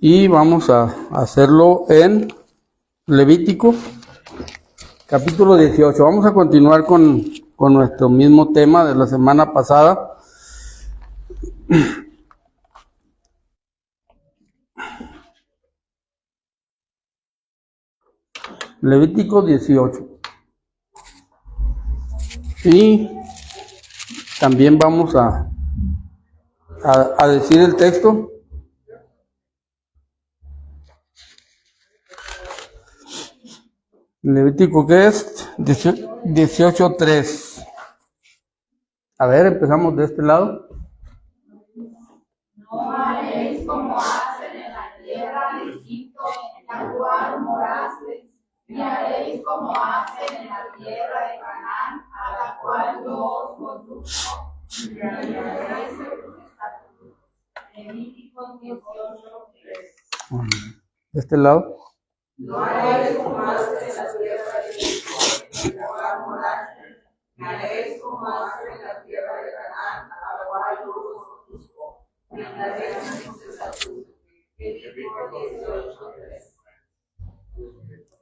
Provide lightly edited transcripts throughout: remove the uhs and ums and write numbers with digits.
y vamos a hacerlo en Levítico, capítulo 18. Vamos a continuar con nuestro mismo tema de la semana pasada. Levítico 18. Y también vamos a decir el texto. Levítico, ¿qué es? 18:3. A ver, empezamos de este lado. No haréis como hacen en la tierra de Egipto, en la cual morasteis, ni haréis como hacen en la tierra de Canaán, a la cual yo os conduzco, ni haréis sus estatutos. Levítico 18:3. De este lado. No haréis como hacen en la tierra de Egipto, en la cual morasteis, ni haréis como hacen en la tierra de Canaán, a la cual yo os conduzco.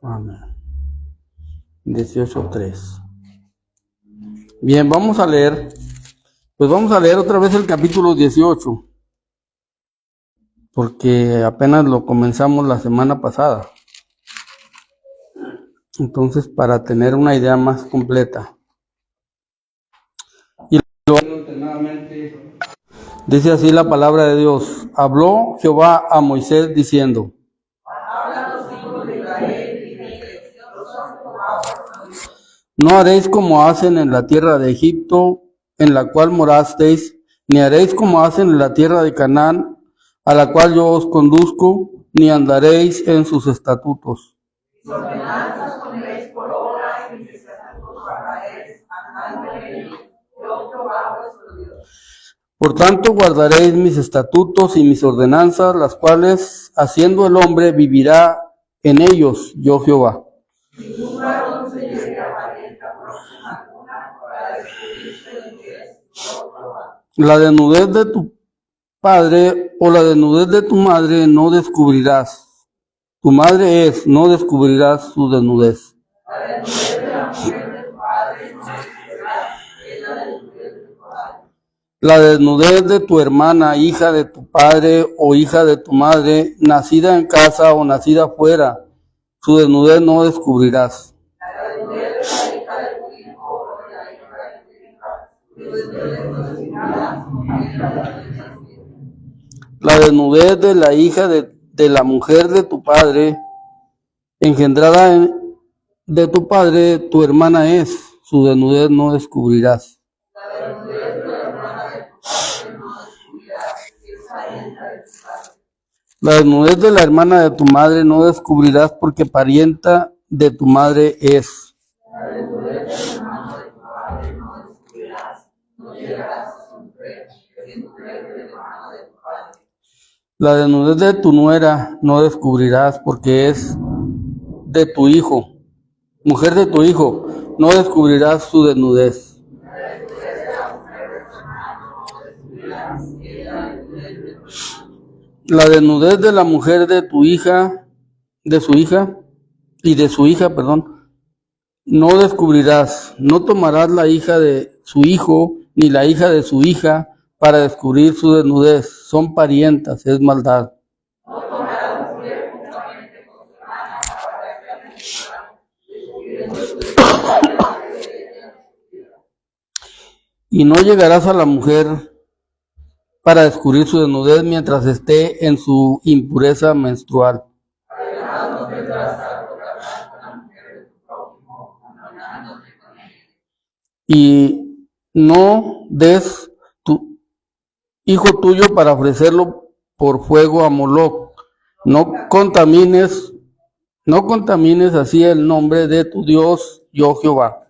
Amén. 18:3. Bien, vamos a leer. Pues vamos a leer otra vez el capítulo 18, porque apenas lo comenzamos la semana pasada. Entonces, para tener una idea más completa. Y nuevamente dice así la palabra de Dios. Habló Jehová a Moisés diciendo: no haréis como hacen en la tierra de Egipto, en la cual morasteis, ni haréis como hacen en la tierra de Canaán, a la cual yo os conduzco, ni andaréis en sus estatutos. Mis ordenanzas pondréis por obra y mis estatutos guardaréis, andando en ellos, yo Jehová vuestro Dios. Por tanto guardaréis mis estatutos y mis ordenanzas, las cuales, haciendo el hombre, vivirá en ellos, yo Jehová. Ningún varón se lleve a parienta próxima alguna para descubrir su desnudez, yo Jehová. La desnudez de tu padre o la desnudez de tu madre no descubrirás. Tu madre es, no descubrirás su desnudez. La desnudez de la mujer de tu padre no descubrirás, es la desnudez de tu padre. La desnudez de tu hermana, hija de tu padre o hija de tu madre, nacida en casa o nacida fuera, su desnudez no descubrirás. La desnudez de la hija de tu hijo o de la hija de tu hija, su desnudez no descubrirás, porque es la desnudez de tu hijo. La desnudez de la hija de la mujer de tu padre, engendrada de tu padre, tu hermana es, su desnudez no descubrirás. La desnudez de la hermana de tu padre no descubrirás, si es parienta de tu padre. La desnudez de la hermana de tu madre no descubrirás, porque parienta de tu madre es. La desnudez del hermano de tu padre no descubrirás, no llegarás a su mujer, es mujer del hermano de tu padre. La desnudez de tu nuera no descubrirás, porque es de tu hijo. Mujer de tu hijo, no descubrirás su desnudez. La desnudez de la mujer de tu hermano no descubrirás, es la desnudez de tu hijo. La desnudez de la mujer de tu hija, de su hija, y de su hija, perdón, no descubrirás. No tomarás la hija de su hijo, ni la hija de su hija, para descubrir su desnudez. Son parientas, es maldad. No tomarás mujer juntamente con tu hermana para que la descubriendo su desnudez. Y no llegarás a la mujer para descubrir su desnudez mientras esté en su impureza menstrual. Además, no tendrás acto carnal con la mujer de tu prójimo, contaminándote con ella. Y no des tu hijo tuyo para ofrecerlo por fuego a Moloc. No contamines así el nombre de tu Dios, yo Jehová.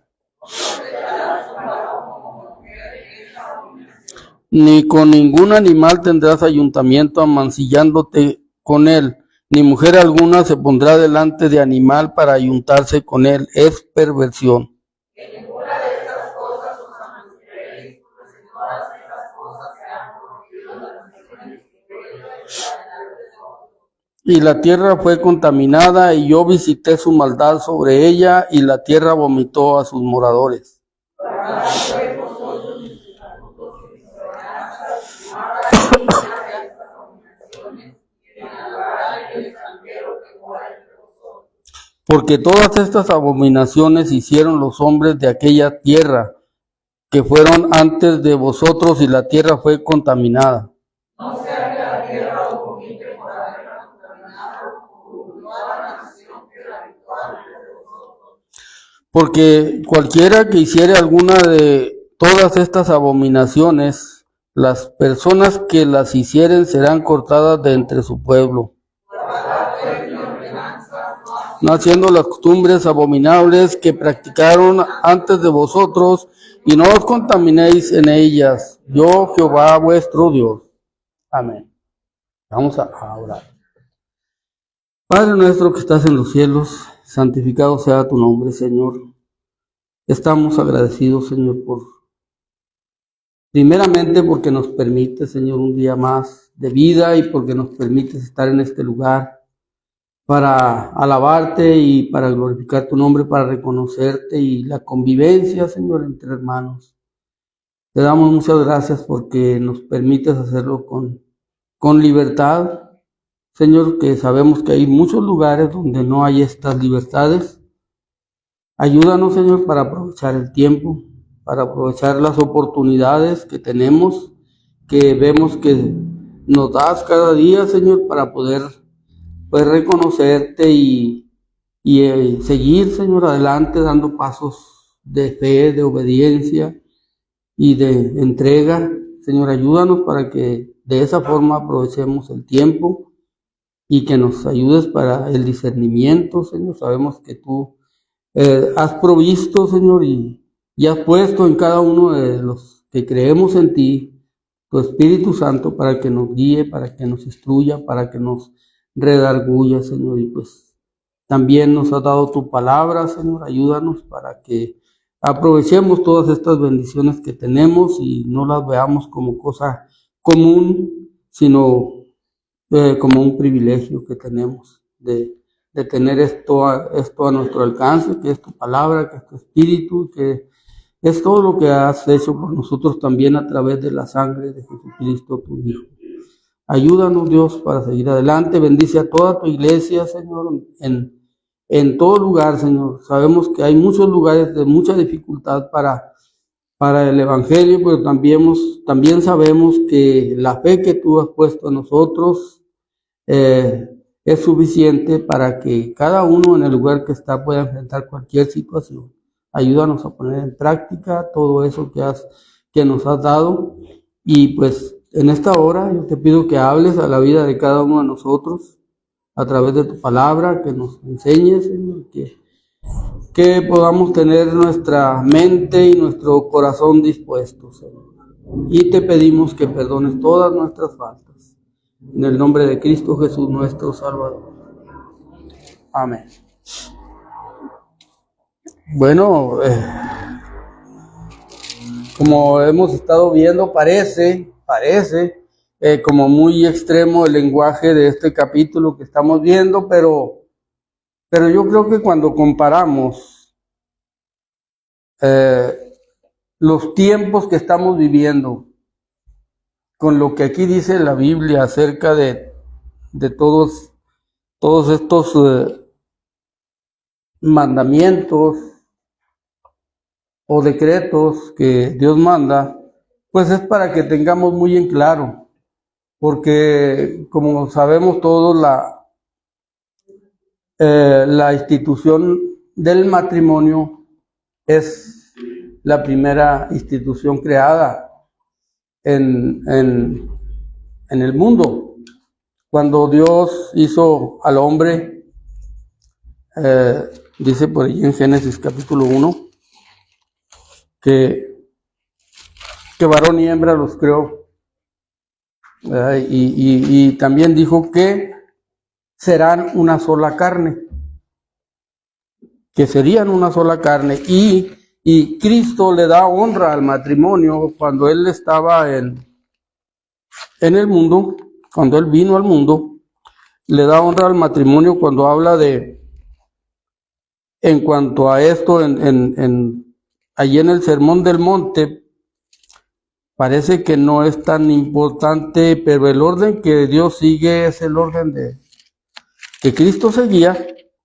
Ni con ningún animal tendrás ayuntamiento amancillándote con él, ni mujer alguna se pondrá delante de animal para ayuntarse con él. Es perversión. Que ninguna de estas cosas os amancilléis, porque si todas estas cosas se han corrompido de las mujeres que y la tierra fue contaminada, y yo visité su maldad sobre ella, y la tierra vomitó a sus moradores. Porque todas estas abominaciones hicieron los hombres de aquella tierra, que fueron antes de vosotros, y la tierra fue contaminada. Porque cualquiera que hiciere alguna de todas estas abominaciones, las personas que las hicieren serán cortadas de entre su pueblo, no haciendo las costumbres abominables que practicaron antes de vosotros, y no os contaminéis en ellas. Yo, Jehová vuestro Dios. Amén. Vamos a orar. Padre nuestro que estás en los cielos, santificado sea tu nombre, Señor. Estamos agradecidos, Señor, primeramente porque nos permite, Señor, un día más de vida, y porque nos permites estar en este lugar para alabarte y para glorificar tu nombre, para reconocerte, y la convivencia, Señor, entre hermanos. Te damos muchas gracias porque nos permites hacerlo con libertad, Señor, que sabemos que hay muchos lugares donde no hay estas libertades. Ayúdanos, Señor, para aprovechar el tiempo, para aprovechar las oportunidades que tenemos, que vemos que nos das cada día, Señor, para poder reconocerte y seguir, Señor, adelante, dando pasos de fe, de obediencia y de entrega. Señor, ayúdanos para que de esa forma aprovechemos el tiempo y que nos ayudes para el discernimiento, Señor. Sabemos que tú has provisto, Señor, y has puesto en cada uno de los que creemos en ti tu Espíritu Santo para que nos guíe, para que nos instruya, para que nos redarguya, Señor. Y pues también nos has dado tu palabra, Señor. Ayúdanos para que aprovechemos todas estas bendiciones que tenemos y no las veamos como cosa común, sino como un privilegio que tenemos de tener esto a nuestro alcance, que es tu palabra, que es tu espíritu, que es todo lo que has hecho por nosotros también a través de la sangre de Jesucristo, tu Hijo. Ayúdanos, Dios, para seguir adelante. Bendice a toda tu iglesia, Señor, en todo lugar, Señor. Sabemos que hay muchos lugares de mucha dificultad para el Evangelio, pero también sabemos que la fe que tú has puesto en nosotros es suficiente para que cada uno en el lugar que está pueda enfrentar cualquier situación. Ayúdanos a poner en práctica todo eso que nos has dado. Y pues en esta hora yo te pido que hables a la vida de cada uno de nosotros a través de tu palabra, que nos enseñes, Señor, que podamos tener nuestra mente y nuestro corazón dispuestos, Señor. Y te pedimos que perdones todas nuestras faltas. En el nombre de Cristo Jesús, nuestro Salvador. Amén. Bueno, como hemos estado viendo, parece como muy extremo el lenguaje de este capítulo que estamos viendo, pero yo creo que cuando comparamos los tiempos que estamos viviendo con lo que aquí dice la Biblia acerca de todos estos mandamientos o decretos que Dios manda, pues es para que tengamos muy en claro, porque como sabemos todos, la institución del matrimonio es la primera institución creada en el mundo. Cuando Dios hizo al hombre, dice por ahí en Génesis capítulo 1, que varón y hembra los creó, y también dijo que serán una sola carne, que serían una sola carne, y Cristo le da honra al matrimonio cuando Él estaba en el mundo, cuando Él vino al mundo. le da honra al matrimonio cuando habla de, en cuanto a esto, allí en el Sermón del Monte, parece que no es tan importante, pero el orden que Dios sigue es el orden que Cristo seguía,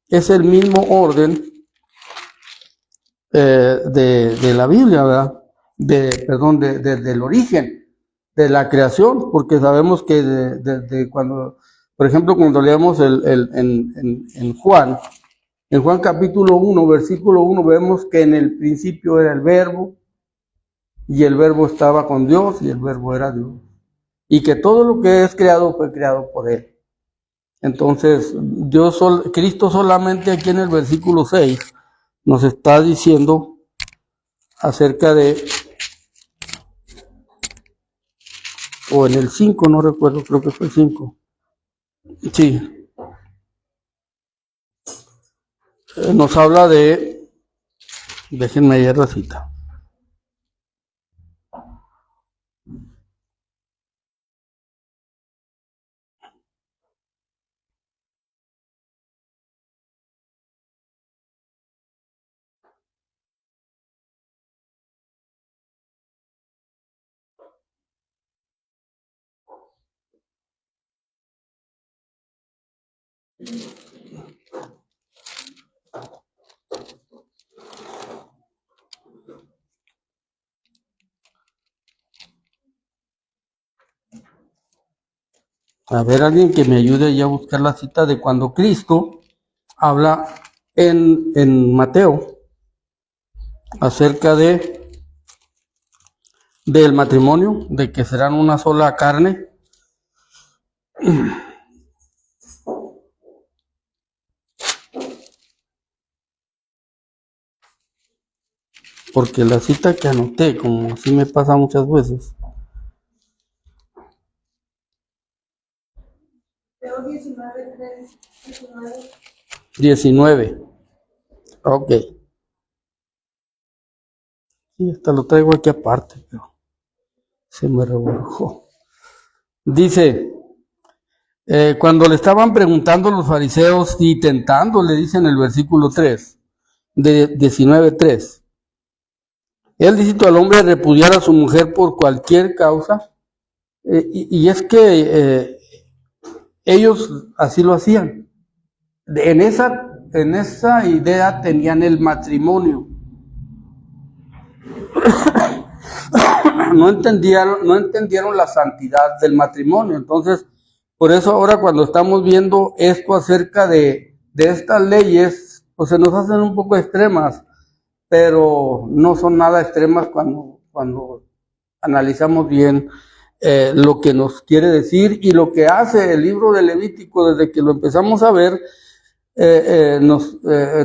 es el mismo orden de la Biblia, ¿verdad? Del origen de la creación, porque sabemos que desde cuando, por ejemplo, cuando leemos en Juan capítulo 1, versículo 1, vemos que en el principio era el Verbo, y el Verbo estaba con Dios, y el Verbo era Dios, y que todo lo que es creado fue creado por Él. Entonces, Cristo solamente aquí en el versículo 6 nos está diciendo acerca de, o en el 5, no recuerdo, creo que fue el 5. Sí. Nos habla de, déjenme leer la cita. A ver, alguien que me ayude ahí a buscar la cita de cuando Cristo habla en Mateo acerca del matrimonio, de que serán una sola carne. Porque la cita que anoté, como así me pasa muchas veces. Mateo 19, 3, 19. 19. Ok. Sí, hasta lo traigo aquí aparte, pero se me revolcó. Dice, cuando le estaban preguntando los fariseos y tentando, le dice en el versículo 3, de 19:3. Es lícito al hombre repudiar a su mujer por cualquier causa. Y es que ellos así lo hacían. En esa idea tenían el matrimonio. No entendieron la santidad del matrimonio. Entonces, por eso ahora cuando estamos viendo esto acerca de estas leyes, pues se nos hacen un poco extremas, pero no son nada extremas cuando analizamos bien lo que nos quiere decir y lo que hace el libro de Levítico. Desde que lo empezamos a ver, nos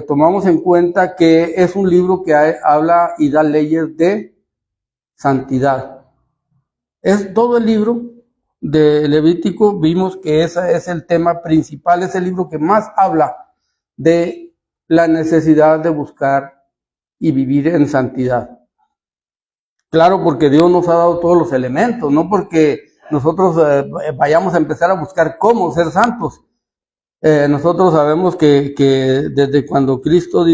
tomamos en cuenta que es un libro que habla y da leyes de santidad. Es todo el libro de Levítico, vimos que ese es el tema principal, es el libro que más habla de la necesidad de buscar y vivir en santidad. Claro, porque Dios nos ha dado todos los elementos, no porque nosotros vayamos a empezar a buscar cómo ser santos. Nosotros sabemos que desde cuando Cristo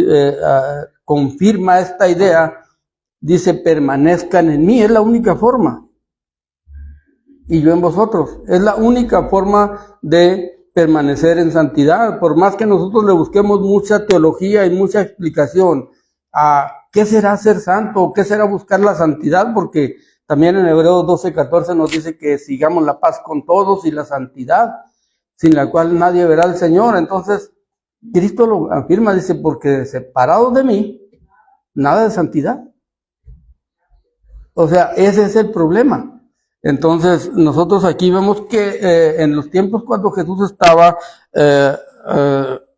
confirma esta idea, dice, permanezcan en mí, es la única forma. Y yo en vosotros. Es la única forma de permanecer en santidad. Por más que nosotros le busquemos mucha teología y mucha explicación a qué será ser santo, qué será buscar la santidad, porque también en Hebreos 12:14 nos dice que sigamos la paz con todos y la santidad, sin la cual nadie verá al Señor. Entonces, Cristo lo afirma, dice, porque separados de mí, nada de santidad. O sea, ese es el problema. Entonces, nosotros aquí vemos que en los tiempos cuando Jesús estaba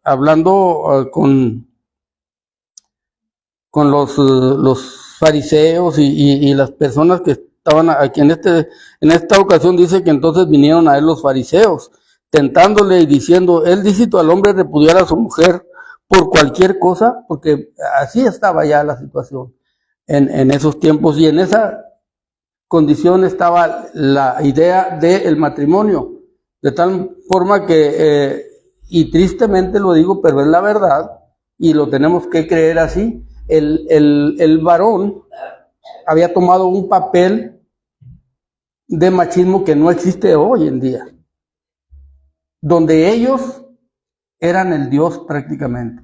hablando con los fariseos y las personas que estaban aquí en esta ocasión, dice que entonces vinieron a él los fariseos, tentándole y diciendo, ¿es lícito al hombre repudiar a su mujer por cualquier cosa? Porque así estaba ya la situación en esos tiempos, y en esa condición estaba la idea del matrimonio. De tal forma que, y tristemente lo digo, pero es la verdad, y lo tenemos que creer así, el varón había tomado un papel de machismo que no existe hoy en día, donde ellos eran el Dios prácticamente.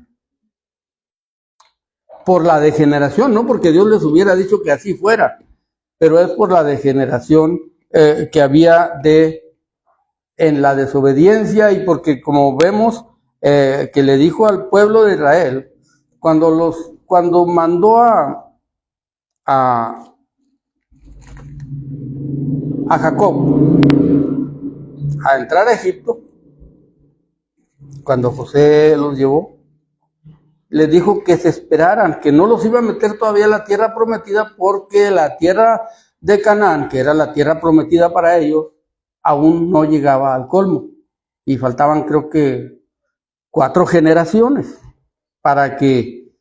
Por la degeneración, no porque Dios les hubiera dicho que así fuera, pero es por la degeneración que había en la desobediencia, y porque, como vemos, que le dijo al pueblo de Israel, cuando mandó a Jacob a entrar a Egipto, cuando José los llevó, les dijo que se esperaran, que no los iba a meter todavía a la tierra prometida, porque la tierra de Canaán, que era la tierra prometida para ellos, aún no llegaba al colmo, y faltaban, creo que, 4 generaciones para que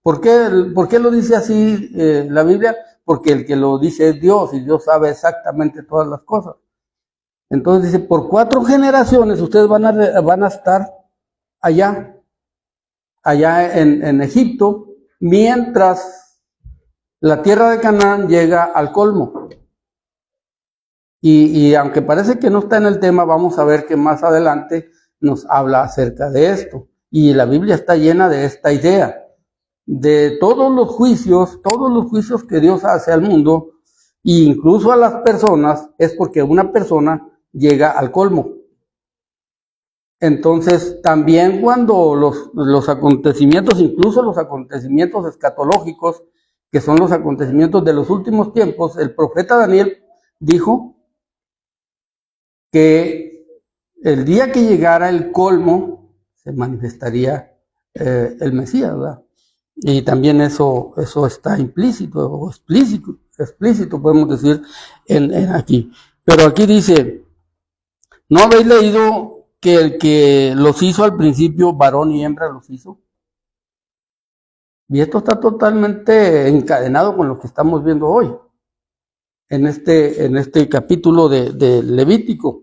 ¿por qué lo dice así la Biblia? Porque el que lo dice es Dios, y Dios sabe exactamente todas las cosas. Entonces dice, por 4 generaciones ustedes van a estar allá en Egipto, mientras la tierra de Canaán llega al colmo. Y aunque parece que no está en el tema, vamos a ver que más adelante nos habla acerca de esto. Y la Biblia está llena de esta idea, de todos los juicios que Dios hace al mundo, e incluso a las personas, es porque una persona llega al colmo. Entonces, también cuando los acontecimientos, incluso los acontecimientos escatológicos, que son los acontecimientos de los últimos tiempos, el profeta Daniel dijo que el día que llegara el colmo se manifestaría el Mesías, ¿verdad? Y también eso está implícito o explícito podemos decir en aquí. Pero aquí dice, ¿no habéis leído que el que los hizo al principio, varón y hembra los hizo? Y esto está totalmente encadenado con lo que estamos viendo hoy, en este capítulo de Levítico.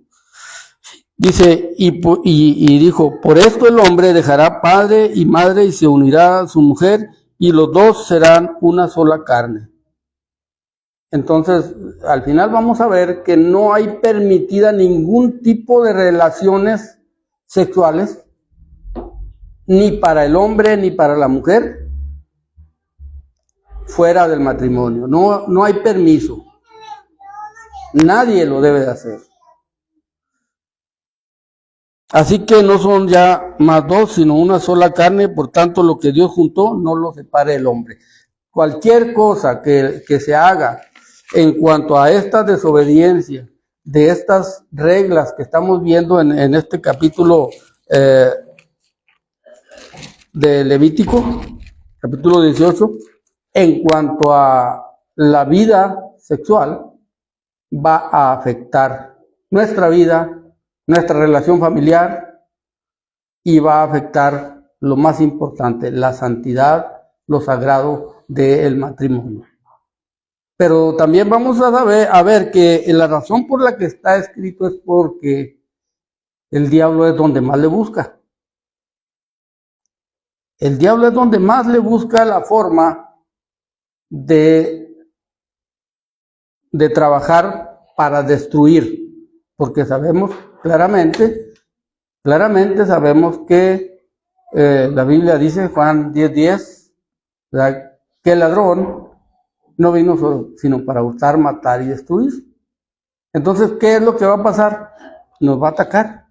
Dice, y dijo, por esto el hombre dejará padre y madre y se unirá a su mujer, y los dos serán una sola carne. Entonces, al final vamos a ver que no hay permitida ningún tipo de relaciones sexuales, ni para el hombre ni para la mujer, fuera del matrimonio. No hay permiso. Nadie lo debe de hacer. Así que no son ya más dos, sino una sola carne, por tanto lo que Dios juntó no lo separe el hombre. Cualquier cosa que se haga en cuanto a esta desobediencia, de estas reglas que estamos viendo en este capítulo de Levítico, capítulo 18, en cuanto a la vida sexual, va a afectar nuestra vida, nuestra relación familiar, y va a afectar lo más importante, la santidad, lo sagrado del matrimonio. Pero también vamos a ver que la razón por la que está escrito es porque el diablo es donde más le busca. El diablo es donde más le busca la forma de trabajar para destruir, porque sabemos claramente sabemos que la Biblia dice, Juan 10:10, que el ladrón no vino sino para hurtar, matar y destruir. Entonces, ¿qué es lo que va a pasar? Nos va a atacar.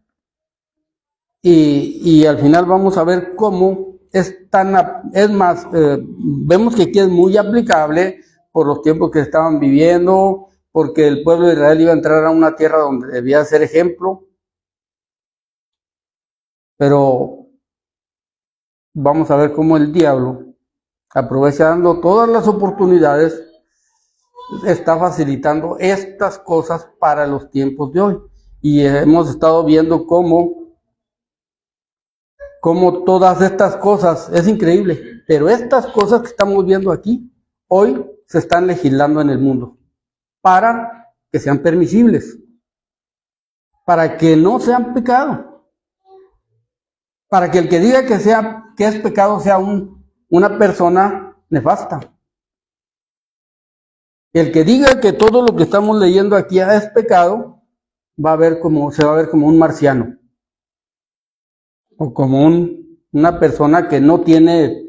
Y al final vamos a ver cómo vemos que aquí es muy aplicable por los tiempos que estaban viviendo, porque el pueblo de Israel iba a entrar a una tierra donde debía ser ejemplo. Pero vamos a ver cómo el diablo, aprovechando todas las oportunidades, está facilitando estas cosas para los tiempos de hoy. Y hemos estado viendo cómo todas estas cosas, es increíble, pero estas cosas que estamos viendo aquí, hoy se están legislando en el mundo para que sean permisibles, para que no sean pecado, para que el que diga que es pecado sea una persona nefasta. El que diga que todo lo que estamos leyendo aquí es pecado, se va a ver como un marciano, o como una persona que no tiene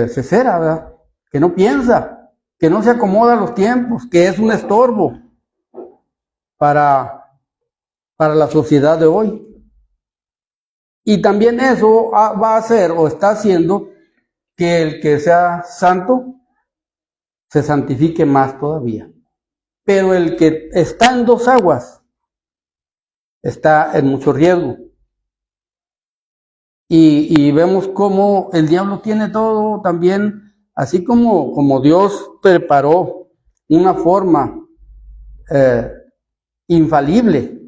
cesera, ¿verdad? Que no piensa, que no se acomoda a los tiempos, que es un estorbo para la sociedad de hoy. Y también eso va a hacer o está haciendo que el que sea santo se santifique más todavía. Pero el que está en dos aguas está en mucho riesgo. Y vemos cómo el diablo tiene todo también, así como Dios preparó una forma infalible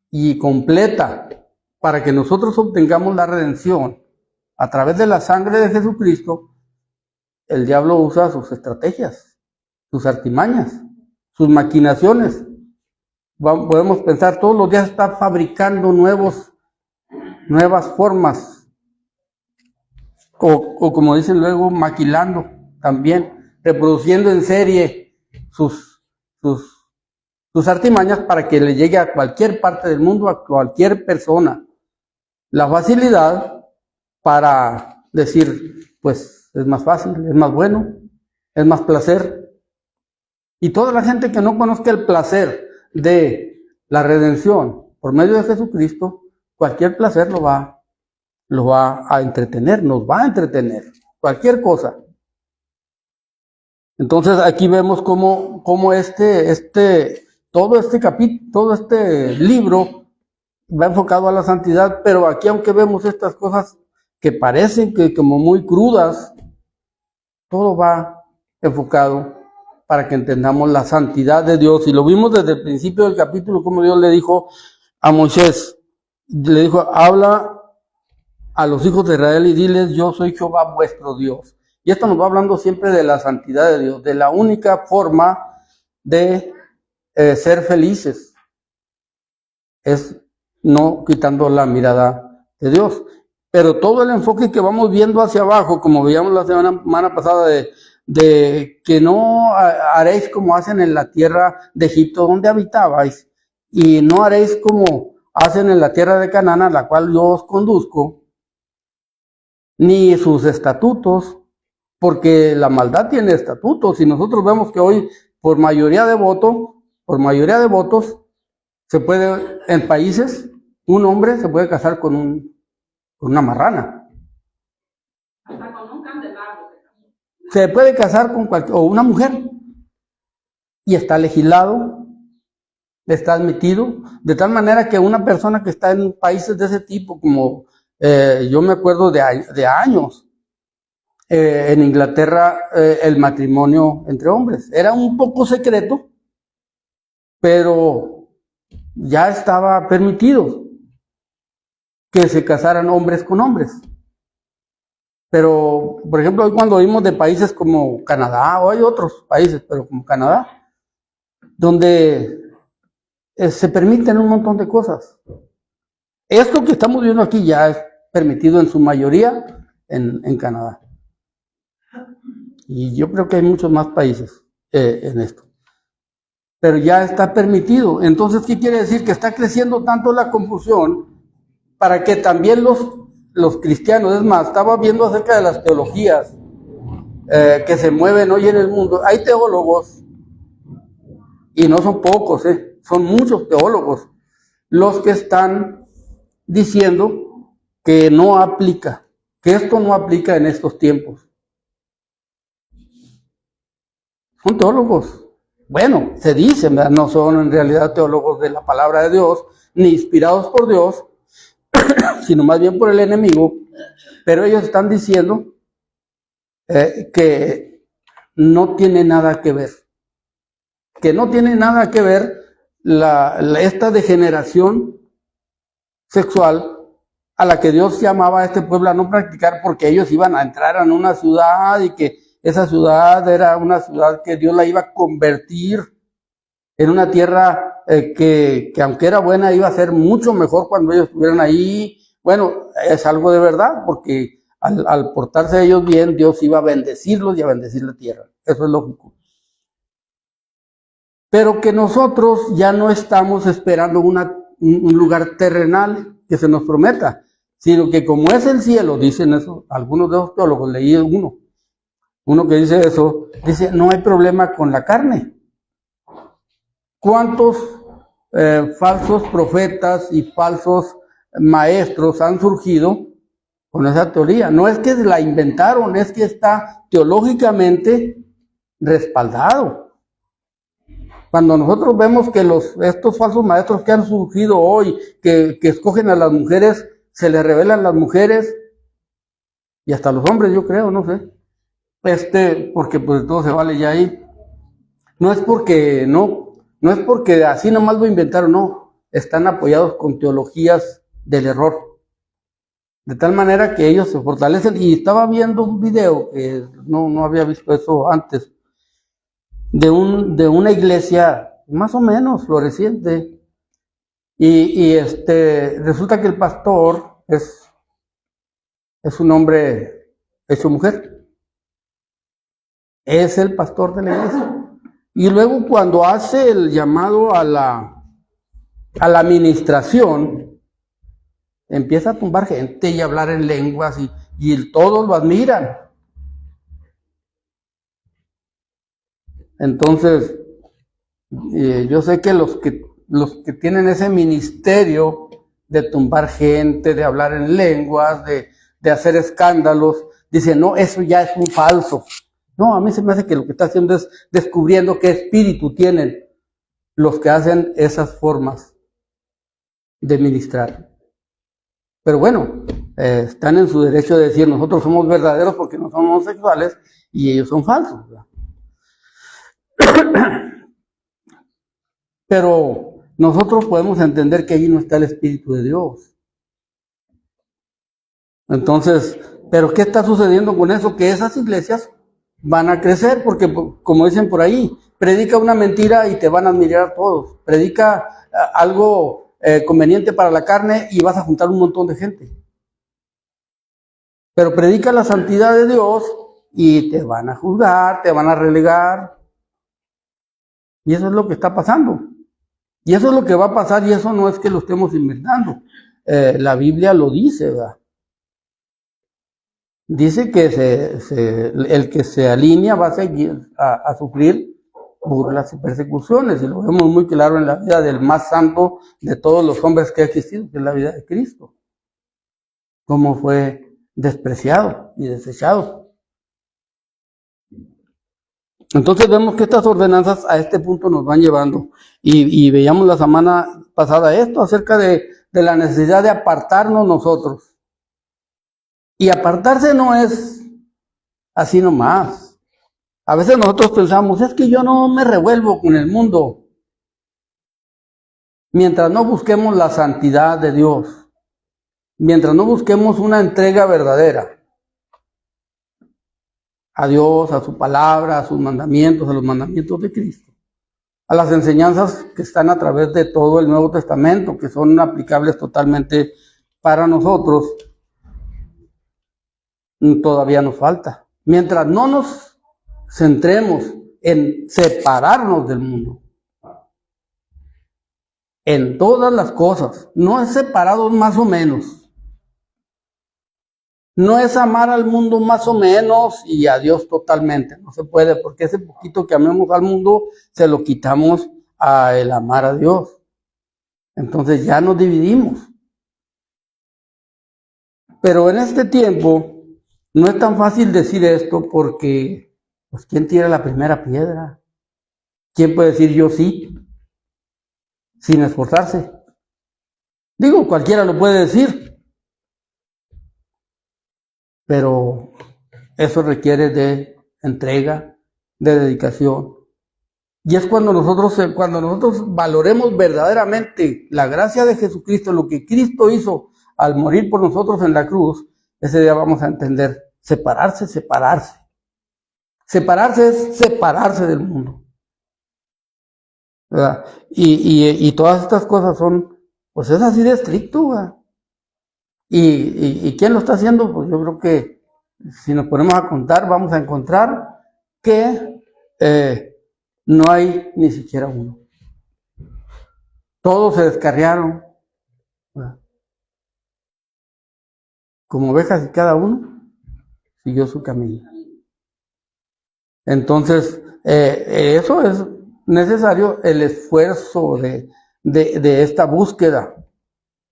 y completa para que nosotros obtengamos la redención a través de la sangre de Jesucristo. El diablo usa sus estrategias, sus artimañas, sus maquinaciones. Podemos pensar, todos los días está fabricando nuevas formas, o como dicen luego, maquilando también, reproduciendo en serie sus artimañas para que le llegue a cualquier parte del mundo, a cualquier persona. La facilidad para decir, pues es más fácil, es más bueno, es más placer. Y toda la gente que no conozca el placer de la redención por medio de Jesucristo, cualquier placer lo va a entretener, nos va a entretener, cualquier cosa. Entonces aquí vemos cómo todo este capítulo, todo este libro va enfocado a la santidad, pero aquí, aunque vemos estas cosas que parecen que como muy crudas, todo va enfocado para que entendamos la santidad de Dios. Y lo vimos desde el principio del capítulo, como Dios le dijo a Moisés, le dijo, habla a los hijos de Israel y diles, yo soy Jehová vuestro Dios. Y esto nos va hablando siempre de la santidad de Dios, de la única forma de ser felices, es no quitando la mirada de Dios. Pero todo el enfoque que vamos viendo hacia abajo, como veíamos la semana pasada, de que no haréis como hacen en la tierra de Egipto donde habitabais, y no haréis como hacen en la tierra de Canaán, a la cual yo os conduzco, ni sus estatutos, porque la maldad tiene estatutos, y nosotros vemos que hoy por mayoría de votos, se puede, en países, un hombre se puede casar con una marrana. Hasta con un candelabro. Se puede casar con o una mujer, y está legislado, está admitido, de tal manera que una persona que está en países de ese tipo, como yo me acuerdo de años, en Inglaterra, el matrimonio entre hombres era un poco secreto, pero ya estaba permitido que se casaran hombres con hombres. Pero, por ejemplo, hoy cuando oímos de países como Canadá, o hay otros países, pero como Canadá, donde se permiten un montón de cosas. Esto que estamos viendo aquí ya es permitido en su mayoría en Canadá. Y yo creo que hay muchos más países en esto. Pero ya está permitido. Entonces, ¿qué quiere decir? Que está creciendo tanto la confusión para que también los cristianos, es más, estaba viendo acerca de las teologías que se mueven hoy en el mundo. Hay teólogos, y no son pocos, son muchos teólogos, los que están diciendo que no aplica, que esto no aplica en estos tiempos. Son teólogos. Bueno, se dice, ¿verdad? No son en realidad teólogos de la palabra de Dios, ni inspirados por Dios, sino más bien por el enemigo, pero ellos están diciendo que no tiene nada que ver, esta degeneración sexual a la que Dios llamaba a este pueblo a no practicar, porque ellos iban a entrar en una ciudad y que esa ciudad era una ciudad que Dios la iba a convertir en una tierra que aunque era buena, iba a ser mucho mejor cuando ellos estuvieran ahí. Bueno, es algo de verdad, porque al portarse ellos bien, Dios iba a bendecirlos y a bendecir la tierra. Eso es lógico. Pero que nosotros ya no estamos esperando un lugar terrenal que se nos prometa, sino que como es el cielo, dicen eso, algunos de los teólogos, leí uno que dice eso, dice, no hay problema con la carne. ¿Cuántos falsos profetas y falsos maestros han surgido con esa teoría? No es que la inventaron, es que está teológicamente respaldado. Cuando nosotros vemos que estos falsos maestros que han surgido hoy, que escogen a las mujeres, se les revelan las mujeres, y hasta los hombres, yo creo, no sé, porque pues todo se vale ya ahí. No es porque así nomás lo inventaron, no, están apoyados con teologías del error. De tal manera que ellos se fortalecen, y estaba viendo un video, que no había visto eso antes, de una iglesia más o menos floreciente, y resulta que el pastor es un hombre hecho mujer, es el pastor de la iglesia, y luego cuando hace el llamado a la administración, empieza a tumbar gente y a hablar en lenguas, y todos lo admiran. Entonces, yo sé que los que tienen ese ministerio de tumbar gente, de hablar en lenguas, de hacer escándalos, dicen, no, eso ya es un falso. No, a mí se me hace que lo que está haciendo es descubriendo qué espíritu tienen los que hacen esas formas de ministrar. Pero bueno, están en su derecho de decir, nosotros somos verdaderos porque no somos homosexuales, y ellos son falsos, ¿verdad? Pero nosotros podemos entender que ahí no está el Espíritu de Dios. Entonces, ¿pero qué está sucediendo con eso? Que esas iglesias van a crecer, porque como dicen por ahí, predica una mentira y te van a admirar a todos. Predica algo conveniente para la carne y vas a juntar un montón de gente. Pero predica la santidad de Dios y te van a juzgar, te van a relegar. Y eso es lo que está pasando. Y eso es lo que va a pasar, y eso no es que lo estemos inventando. La Biblia lo dice, ¿verdad? Dice que el que se alinea va a seguir a sufrir burlas y persecuciones, y lo vemos muy claro en la vida del más santo de todos los hombres que ha existido, que es la vida de Cristo. Cómo fue despreciado y desechado. Entonces vemos que estas ordenanzas a este punto nos van llevando, y veíamos la semana pasada esto acerca de la necesidad de apartarnos nosotros. Y apartarse no es así nomás. A veces nosotros pensamos, es que yo no me revuelvo con el mundo. Mientras no busquemos la santidad de Dios, mientras no busquemos una entrega verdadera a Dios, a su palabra, a sus mandamientos, a los mandamientos de Cristo, a las enseñanzas que están a través de todo el Nuevo Testamento, que son aplicables totalmente para nosotros, todavía nos falta. Mientras no nos centremos en separarnos del mundo, en todas las cosas, no es separados más o menos. No es amar al mundo más o menos y a Dios totalmente. No se puede, porque ese poquito que amemos al mundo se lo quitamos a el amar a Dios. Entonces ya nos dividimos. Pero en este tiempo no es tan fácil decir esto, porque pues ¿quién tira la primera piedra? ¿Quién puede decir yo sí? Sin esforzarse. Digo, cualquiera lo puede decir. Pero eso requiere de entrega, de dedicación. Y es cuando nosotros valoremos verdaderamente la gracia de Jesucristo, lo que Cristo hizo al morir por nosotros en la cruz, ese día vamos a entender, separarse. Separarse es separarse del mundo. ¿verdad? Y todas estas cosas son, pues es así de estricto, ¿verdad? ¿Y quién lo está haciendo? Pues yo creo que si nos ponemos a contar, vamos a encontrar que no hay ni siquiera uno. Todos se descarriaron, ¿verdad? Como ovejas, y cada uno siguió su camino. Entonces, eso es necesario, el esfuerzo de esta búsqueda.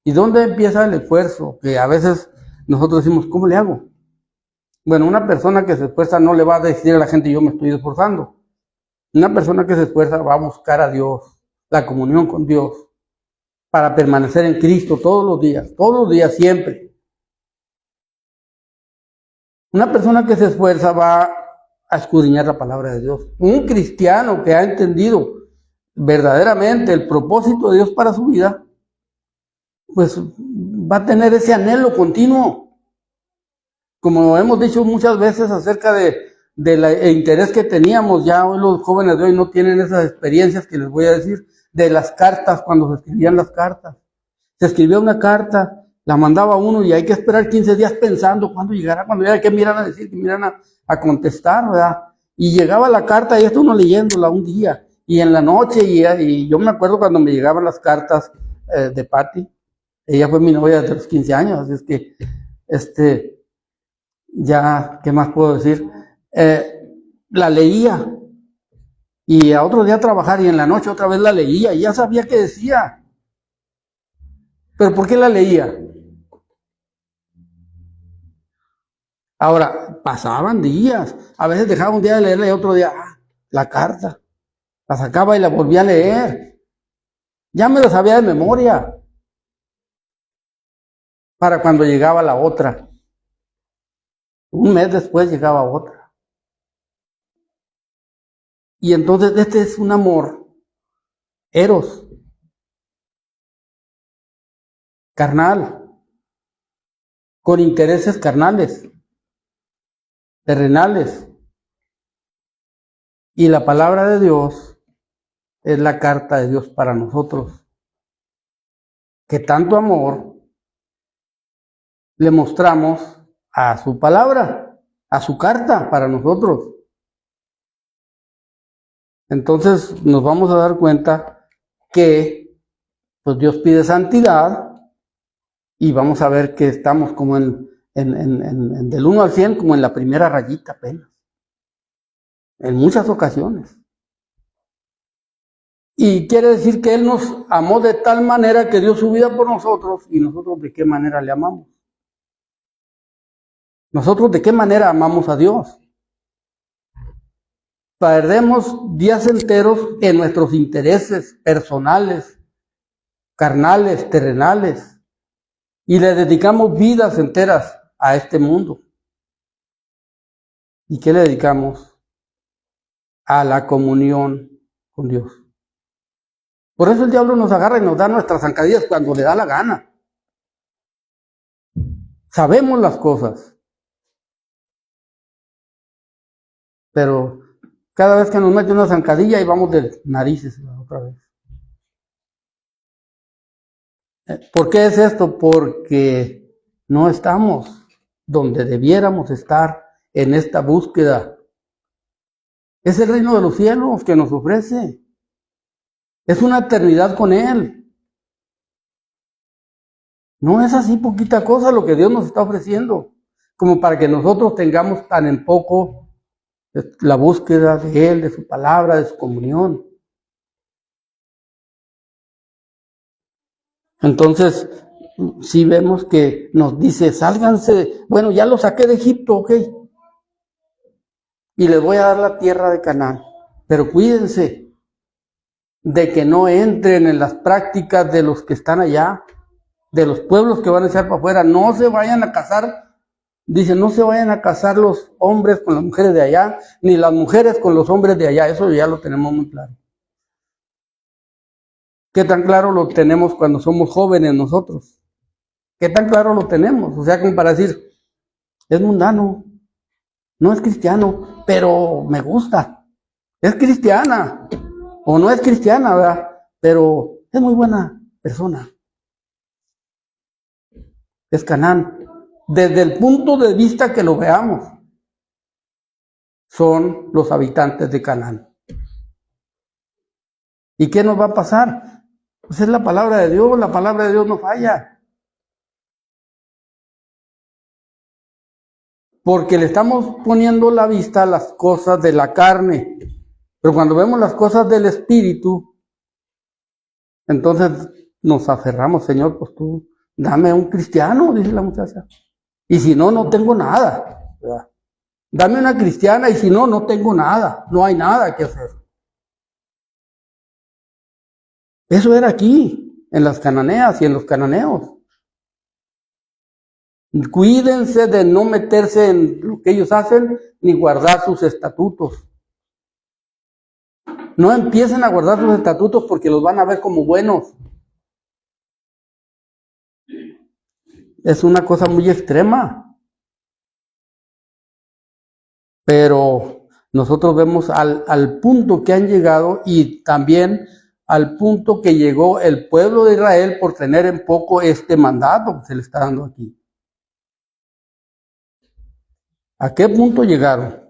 ¿Y dónde empieza el esfuerzo? Que a veces nosotros decimos, ¿cómo le hago? Bueno, una persona que se esfuerza no le va a decir a la gente, yo me estoy esforzando. Una persona que se esfuerza va a buscar a Dios, la comunión con Dios, para permanecer en Cristo todos los días, siempre. Una persona que se esfuerza va a escudriñar la palabra de Dios. Un cristiano que ha entendido verdaderamente el propósito de Dios para su vida, pues va a tener ese anhelo continuo. Como hemos dicho muchas veces acerca del interés que teníamos, ya hoy los jóvenes de hoy no tienen esas experiencias que les voy a decir, de las cartas, cuando se escribían las cartas. Se escribía una carta, la mandaba uno y hay que esperar 15 días pensando cuándo llegará, qué miran a decir, qué miran a contestar, ¿verdad? Y llegaba la carta y uno leyéndola un día, y en la noche, y yo me acuerdo cuando me llegaban las cartas de Patti. Ella fue mi novia desde los 15 años, así es que, ya, ¿qué más puedo decir? La leía, y a otro día trabajar, y en la noche otra vez la leía, y ya sabía qué decía. ¿Pero por qué la leía? Ahora, pasaban días, a veces dejaba un día de leerla y otro día, la carta, la sacaba y la volvía a leer. Ya me la sabía de memoria, para cuando llegaba la otra. Un mes después llegaba otra. Y entonces este es un amor, eros, carnal, con intereses carnales, terrenales. Y la palabra de Dios es la carta de Dios para nosotros. Que tanto amor le mostramos a su palabra, a su carta para nosotros. Entonces nos vamos a dar cuenta que pues Dios pide santidad, y vamos a ver que estamos como en del 1 al 100, como en la primera rayita apenas, en muchas ocasiones. Y quiere decir que Él nos amó de tal manera que dio su vida por nosotros, y nosotros de qué manera le amamos. Nosotros de qué manera amamos a Dios. Perdemos días enteros en nuestros intereses personales, carnales, terrenales, y le dedicamos vidas enteras a este mundo. ¿Y qué le dedicamos? A la comunión con Dios. Por eso el diablo nos agarra y nos da nuestras zancadillas cuando le da la gana. Sabemos las cosas, pero cada vez que nos mete una zancadilla y vamos de narices otra vez. ¿Por qué es esto? Porque no estamos donde debiéramos estar en esta búsqueda. Es el reino de los cielos que nos ofrece. Es una eternidad con Él. No es así poquita cosa lo que Dios nos está ofreciendo, como para que nosotros tengamos tan en poco la búsqueda de Él, de su palabra, de su comunión. Entonces, si vemos que nos dice, sálganse, bueno, ya los saqué de Egipto, ok, y les voy a dar la tierra de Canaán, pero cuídense de que no entren en las prácticas de los que están allá, de los pueblos que van a echar para afuera. No se vayan a casar, dice, no se vayan a casar los hombres con las mujeres de allá, ni las mujeres con los hombres de allá. Eso ya lo tenemos muy claro. ¿Qué tan claro lo tenemos cuando somos jóvenes nosotros? ¿Qué tan claro lo tenemos? O sea, como para decir, es mundano, no es cristiano, pero me gusta, es cristiana. o no es cristiana, ¿verdad? Pero es muy buena persona. Es Canaán. Desde el punto de vista que lo veamos, son los habitantes de Canaán. ¿Y qué nos va a pasar? Pues es la palabra de Dios no falla. Porque le estamos poniendo la vista a las cosas de la carne. Pero cuando vemos las cosas del espíritu, entonces nos aferramos, Señor, pues tú dame un cristiano, dice la muchacha. Y si no, no tengo nada, ¿verdad? Dame una cristiana y si no, no tengo nada. No hay nada que hacer. Eso era aquí, en las cananeas y en los cananeos. Cuídense de no meterse en lo que ellos hacen ni guardar sus estatutos. No empiecen a guardar sus estatutos porque los van a ver como buenos. Es una cosa muy extrema. Pero nosotros vemos al punto que han llegado y también al punto que llegó el pueblo de Israel por tener en poco este mandato que se le está dando aquí. ¿A qué punto llegaron?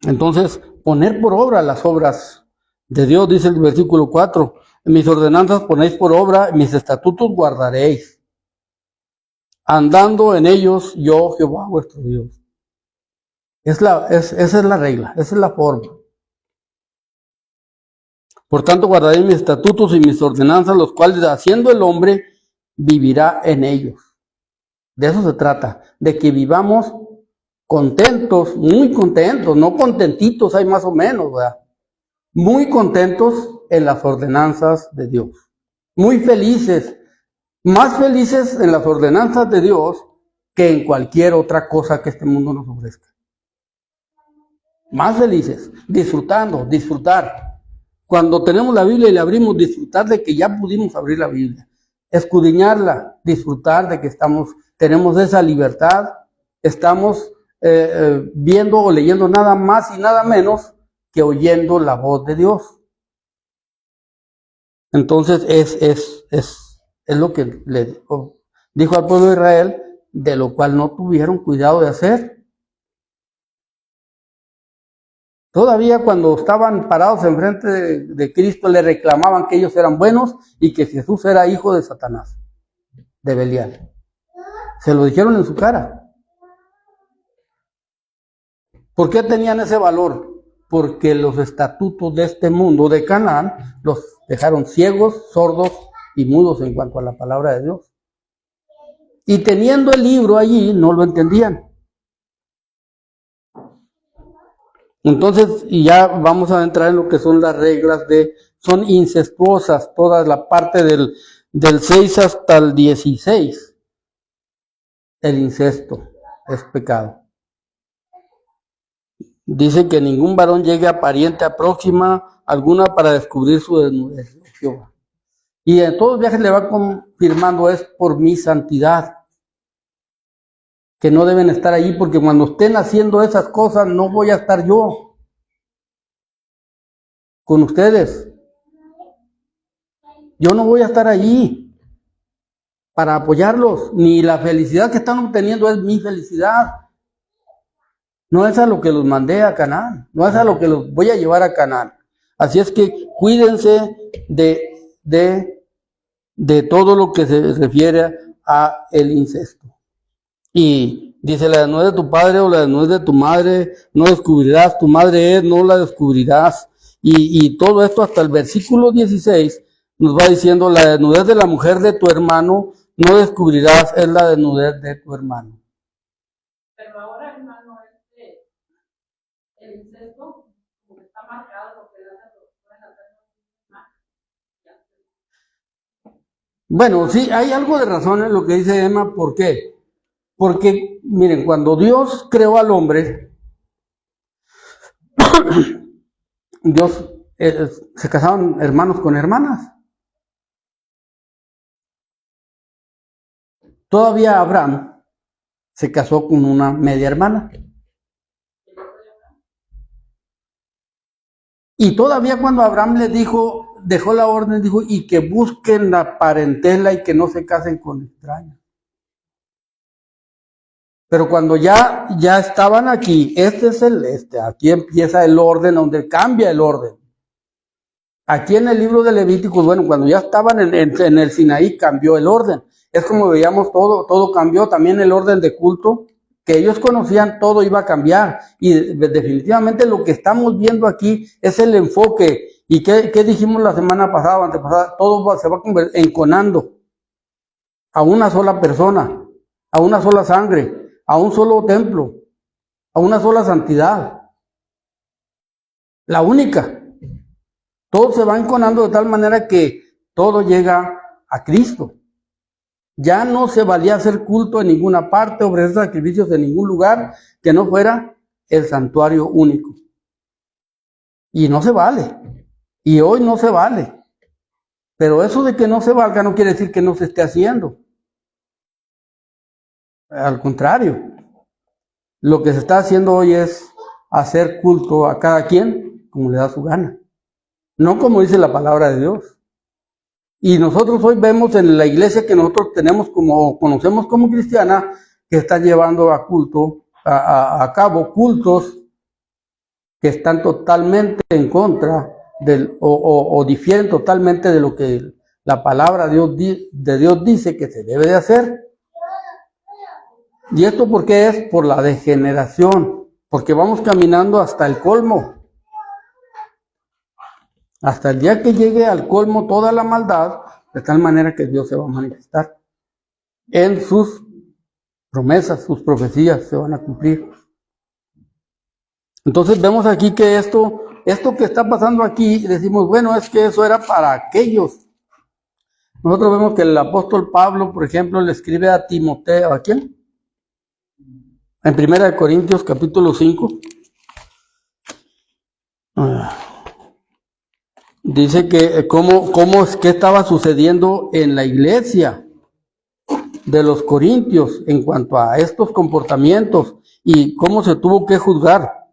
Entonces, poner por obra las obras de Dios, dice el versículo 4. En mis ordenanzas ponéis por obra, mis estatutos guardaréis. Andando en ellos, yo, Jehová, vuestro Dios. Esa es la regla, esa es la forma. Por tanto, guardaréis mis estatutos y mis ordenanzas, los cuales haciendo el hombre, vivirá en ellos. De eso se trata, de que vivamos contentos, muy contentos, no contentitos, hay más o menos, ¿verdad? Muy contentos en las ordenanzas de Dios. Muy felices, más felices en las ordenanzas de Dios que en cualquier otra cosa que este mundo nos ofrezca. Más felices, disfrutar. Cuando tenemos la Biblia y la abrimos, disfrutar de que ya pudimos abrir la Biblia. Escudriñarla, disfrutar de que tenemos esa libertad, estamos viendo o leyendo nada más y nada menos que oyendo la voz de Dios. Entonces es lo que le dijo al pueblo de Israel, de lo cual no tuvieron cuidado de hacer. Todavía cuando estaban parados enfrente de Cristo le reclamaban que ellos eran buenos y que Jesús era hijo de Satanás, de Belial. Se lo dijeron en su cara. ¿Por qué tenían ese valor? Porque los estatutos de este mundo de Canaán los dejaron ciegos, sordos y mudos en cuanto a la palabra de Dios. Y teniendo el libro allí, no lo entendían. Entonces, y ya vamos a entrar en lo que son las reglas son incestuosas, toda la parte del 6 hasta el 16. El incesto es pecado. Dice que ningún varón llegue a pariente a próxima alguna para descubrir su desnudez. Y en todos los viajes le va confirmando, es por mi santidad, que no deben estar allí, porque cuando estén haciendo esas cosas no voy a estar yo con ustedes. Yo no voy a estar allí para apoyarlos, ni la felicidad que están obteniendo es mi felicidad. No es a lo que los mandé a Canaán, no es a lo que los voy a llevar a Canaán. Así es que cuídense de todo lo que se refiere a el incesto. Y dice, la desnudez de tu padre o la desnudez de tu madre no descubrirás, tu madre es, no la descubrirás. Y todo esto hasta el versículo 16 nos va diciendo, la desnudez de la mujer de tu hermano no descubrirás, es la desnudez de tu hermano. Pero ahora, hermano, el incesto, como está marcado, porque bueno, sí, hay algo de razón en lo que dice Emma. ¿Por qué? Porque, miren, cuando Dios creó al hombre, Dios se casaban hermanos con hermanas. Todavía Abraham se casó con una media hermana. Y todavía cuando Abraham le dijo, dejó la orden, dijo, y que busquen la parentela y que no se casen con extraños. Pero cuando ya estaban aquí, aquí empieza el orden, donde cambia el orden. Aquí en el libro de Levíticos, bueno, cuando ya estaban en el Sinaí, cambió el orden. Es como veíamos todo cambió, también el orden de culto, que ellos conocían, todo iba a cambiar. Y definitivamente lo que estamos viendo aquí es el enfoque. ¿Y qué dijimos la semana pasada, antepasada? Todo se va a convertir enconando a una sola persona, a una sola sangre, a un solo templo, a una sola santidad. La única. Todo se va enconando de tal manera que todo llega a Cristo. Ya no se valía hacer culto en ninguna parte, ofrecer sacrificios en ningún lugar que no fuera el santuario único. Y no se vale. Y hoy no se vale. Pero eso de que no se valga no quiere decir que no se esté haciendo. Al contrario, lo que se está haciendo hoy es hacer culto a cada quien como le da su gana. No como dice la palabra de Dios. Y nosotros hoy vemos en la iglesia que nosotros conocemos como cristiana, que está llevando a cabo cultos que están totalmente en contra o difieren totalmente de lo que la palabra de Dios dice que se debe de hacer. ¿Y esto por qué es? Por la degeneración, porque vamos caminando hasta el colmo. Hasta el día que llegue al colmo toda la maldad, de tal manera que Dios se va a manifestar en sus promesas, sus profecías se van a cumplir. Entonces vemos aquí que esto que está pasando aquí, decimos, bueno, es que eso era para aquellos. Nosotros vemos que el apóstol Pablo, por ejemplo, le escribe a Timoteo, ¿a quién? En 1 Corintios capítulo 5. Dice que cómo es que estaba sucediendo en la iglesia de los corintios en cuanto a estos comportamientos y cómo se tuvo que juzgar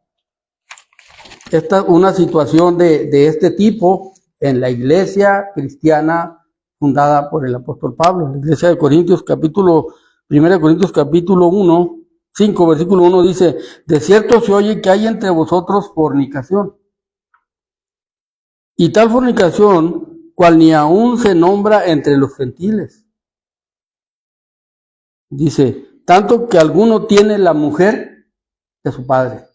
una situación de este tipo en la iglesia cristiana fundada por el apóstol Pablo. La iglesia de Corintios 1 Corintios capítulo 1, 5, versículo 1 dice, de cierto se oye que hay entre vosotros fornicación. Y tal fornicación, cual ni aún se nombra entre los gentiles. Dice, tanto que alguno tiene la mujer de su padre.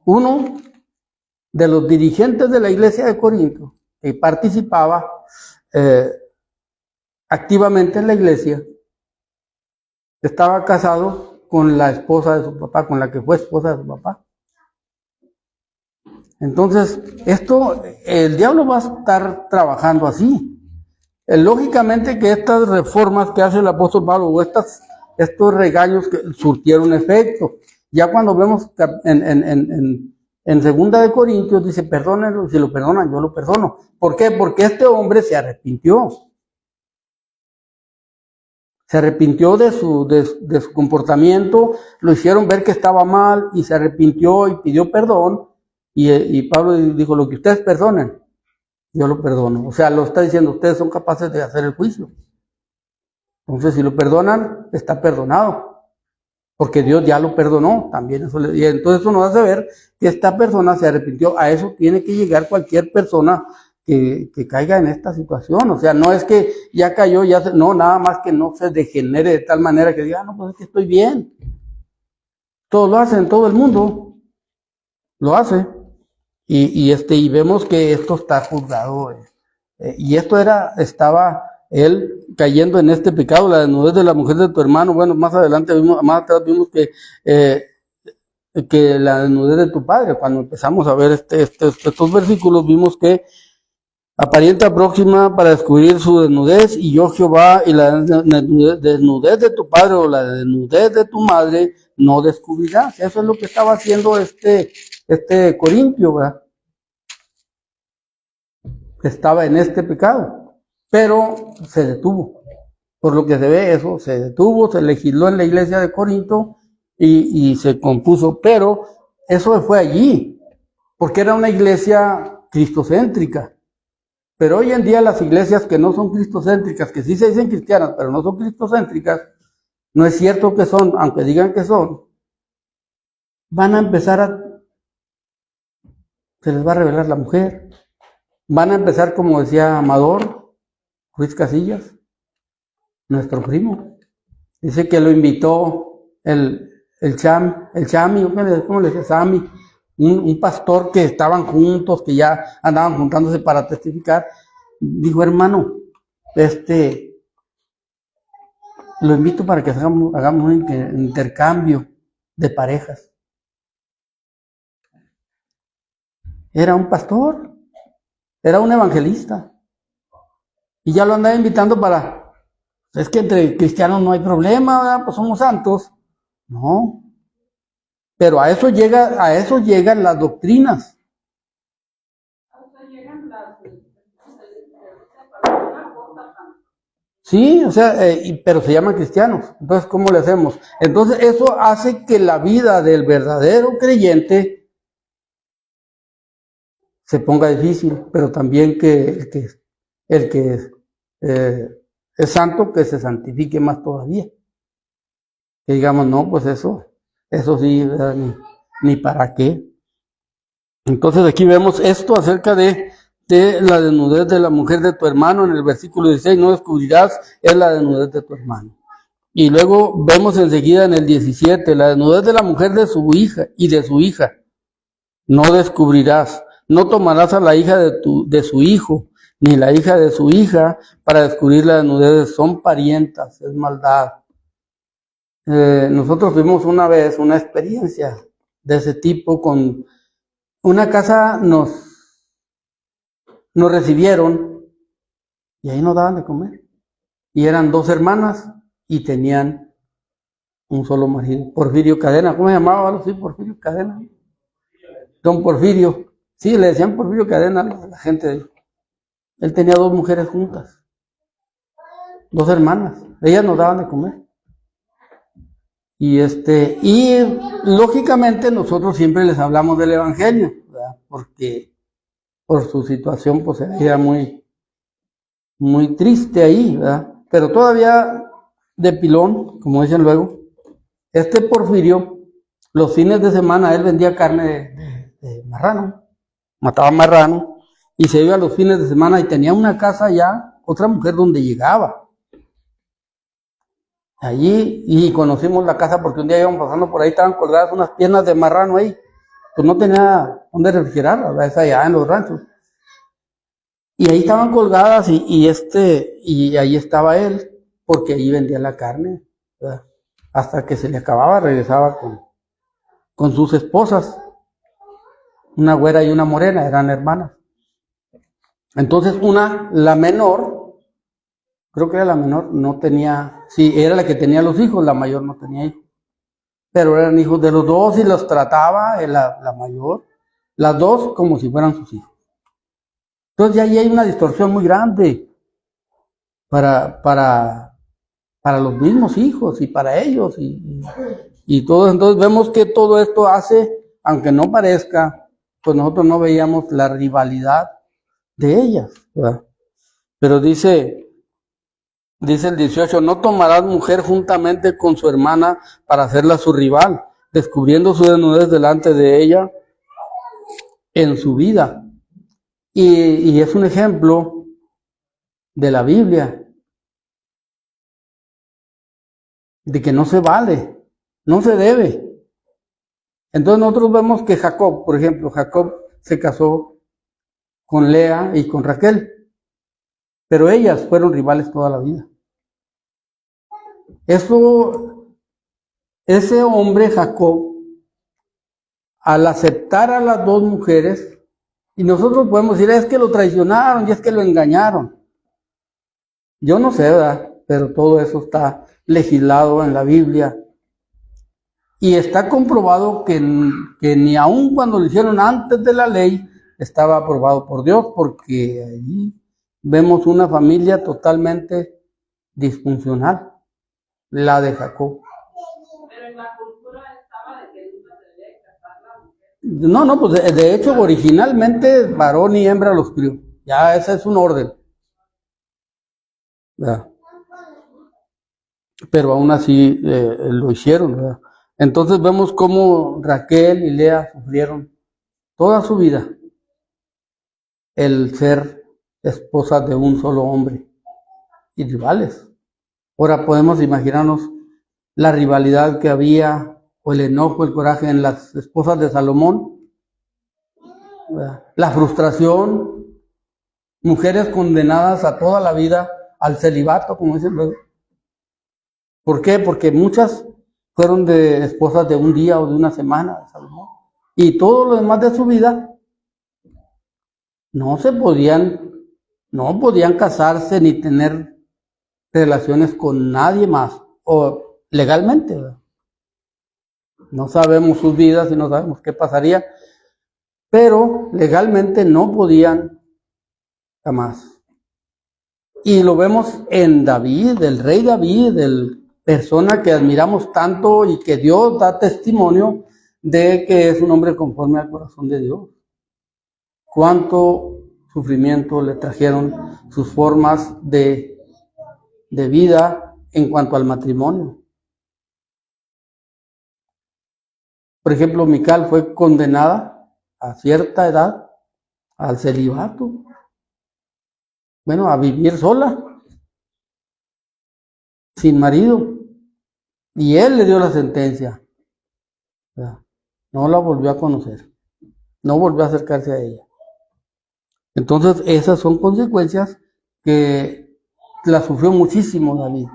Uno de los dirigentes de la iglesia de Corinto, que participaba activamente en la iglesia, estaba casado con la esposa de su papá, con la que fue esposa de su papá. Entonces, el diablo va a estar trabajando así. Lógicamente que estas reformas que hace el apóstol Pablo o estos regaños que surtieron efecto. Ya cuando vemos en Segunda de Corintios dice, perdónenlo, si lo perdonan, yo lo perdono. ¿Por qué? Porque este hombre se arrepintió. Se arrepintió de su comportamiento, lo hicieron ver que estaba mal y se arrepintió y pidió perdón. Y Pablo dijo, lo que ustedes perdonen, yo lo perdono. O sea, lo está diciendo, ustedes son capaces de hacer el juicio. Entonces, si lo perdonan, está perdonado. Porque Dios ya lo perdonó también. Y entonces eso nos hace ver que esta persona se arrepintió. A eso tiene que llegar cualquier persona que caiga en esta situación. O sea, no es que ya cayó, no, nada más que no se degenere de tal manera que diga, no, pues es que estoy bien. Todos lo hacen, todo el mundo lo hace. Y vemos que esto está juzgado. Y estaba él cayendo en este pecado, la desnudez de la mujer de tu hermano. Bueno, más atrás vimos que la desnudez de tu padre. Cuando empezamos a ver estos versículos, vimos que apariencia próxima para descubrir su desnudez, y yo Jehová, y la desnudez de tu padre o la desnudez de tu madre no descubrirás. Eso es lo que estaba haciendo este Corintio, ¿verdad? Estaba en este pecado, pero se detuvo. Por lo que se ve, eso se detuvo, se legisló en la iglesia de Corinto y se compuso, pero eso fue allí. porque era una iglesia cristocéntrica. Pero hoy en día las iglesias que no son cristocéntricas, que sí se dicen cristianas, pero no son cristocéntricas, no es cierto que son, aunque digan que son, van a empezar se les va a revelar la mujer, van a empezar, como decía Amador Ruiz Casillas, nuestro primo, dice que lo invitó el Chami, ¿cómo le dice? Sami, un pastor que estaban juntos, que ya andaban juntándose para testificar, dijo: hermano, lo invito para que hagamos un intercambio de parejas. Era un pastor, era un evangelista, y ya lo andaba invitando es que entre cristianos no hay problema, ¿verdad? Pues somos santos. No, pero a eso llegan las doctrinas. Sí, o sea, pero se llaman cristianos. Entonces, ¿cómo le hacemos? Entonces, eso hace que la vida del verdadero creyente se ponga difícil, pero también que el que es santo, que se santifique más todavía. Que digamos, no, pues eso sí, ni para qué. Entonces aquí vemos esto acerca de la desnudez de la mujer de tu hermano. En el versículo 16, no descubrirás, es la desnudez de tu hermano. Y luego vemos enseguida en el 17, la desnudez de la mujer de su hija y de su hija. No descubrirás, no tomarás a la hija de su hijo, ni la hija de su hija, para descubrir la desnudez. Son parientas, es maldad. Nosotros tuvimos una vez una experiencia de ese tipo con una casa. Nos recibieron y ahí nos daban de comer. Y eran 2 hermanas y tenían un solo marido. Porfirio Cadena, ¿cómo se llamaba? Sí, Porfirio Cadena. Don Porfirio. Sí, le decían Porfirio Cadena a la gente. Él tenía 2 mujeres juntas. 2 hermanas. Ellas nos daban de comer. Y lógicamente nosotros siempre les hablamos del evangelio, ¿verdad? Porque por su situación pues era muy, muy triste ahí, ¿verdad? Pero todavía de pilón, como dicen luego, Porfirio, los fines de semana él vendía carne de marrano, mataba marrano, y se iba los fines de semana y tenía una casa allá, otra mujer donde llegaba. Allí, y conocimos la casa porque un día íbamos pasando por ahí, estaban colgadas unas piernas de marrano ahí, pues no tenía dónde refrigerarlas, ¿verdad? Es allá en los ranchos. Y ahí estaban colgadas y ahí estaba él, porque ahí vendía la carne, ¿verdad? Hasta que se le acababa, regresaba con sus esposas, una güera y una morena, eran hermanas. Entonces la menor, creo que era la menor, no tenía, sí, era la que tenía los hijos, la mayor no tenía hijos. Pero eran hijos de los dos y los trataba la mayor, las dos como si fueran sus hijos. Entonces ahí hay una distorsión muy grande para los mismos hijos y para ellos y todo. Entonces vemos que todo esto hace, aunque no parezca, pues nosotros no veíamos la rivalidad de ellas, ¿verdad? Pero dice el 18, no tomarás mujer juntamente con su hermana para hacerla su rival, descubriendo su desnudez delante de ella en su vida. Y es un ejemplo de la Biblia, de que no se vale, no se debe. Entonces nosotros vemos que Jacob, por ejemplo, Jacob se casó con Lea y con Raquel, pero ellas fueron rivales toda la vida. Ese hombre Jacob, al aceptar a las 2 mujeres, y nosotros podemos decir, es que lo traicionaron y es que lo engañaron. Yo no sé, ¿verdad? Pero todo eso está legislado en la Biblia. Y está comprobado que ni aun cuando lo hicieron antes de la ley, estaba aprobado por Dios, porque allí vemos una familia totalmente disfuncional, la de Jacob. Pero en la cultura estaba de que nunca se debe casar la mujer No, pues de hecho, originalmente varón y hembra los crió. Ya ese es un orden, ¿verdad? Pero aún así lo hicieron, ¿verdad? Entonces vemos cómo Raquel y Lea sufrieron toda su vida el ser esposas de un solo hombre y rivales. Ahora podemos imaginarnos la rivalidad que había, o el enojo, el coraje en las esposas de Salomón, ¿verdad? La frustración, mujeres condenadas a toda la vida al celibato, como dicen luego. ¿Por qué? Porque muchas fueron de esposas de un día o de una semana de Salomón. Y todo lo demás de su vida no podían casarse ni tener relaciones con nadie más, o legalmente, ¿verdad? No sabemos sus vidas y no sabemos qué pasaría, pero legalmente no podían jamás. Y lo vemos en David, el rey David, el persona que admiramos tanto y que Dios da testimonio de que es un hombre conforme al corazón de Dios. Cuánto sufrimiento le trajeron sus formas de vida en cuanto al matrimonio. Por ejemplo, Mical fue condenada a cierta edad al celibato. Bueno, a vivir sola, sin marido. Y él le dio la sentencia. No la volvió a conocer. No volvió a acercarse a ella. Entonces, esas son consecuencias que las sufrió muchísimo David.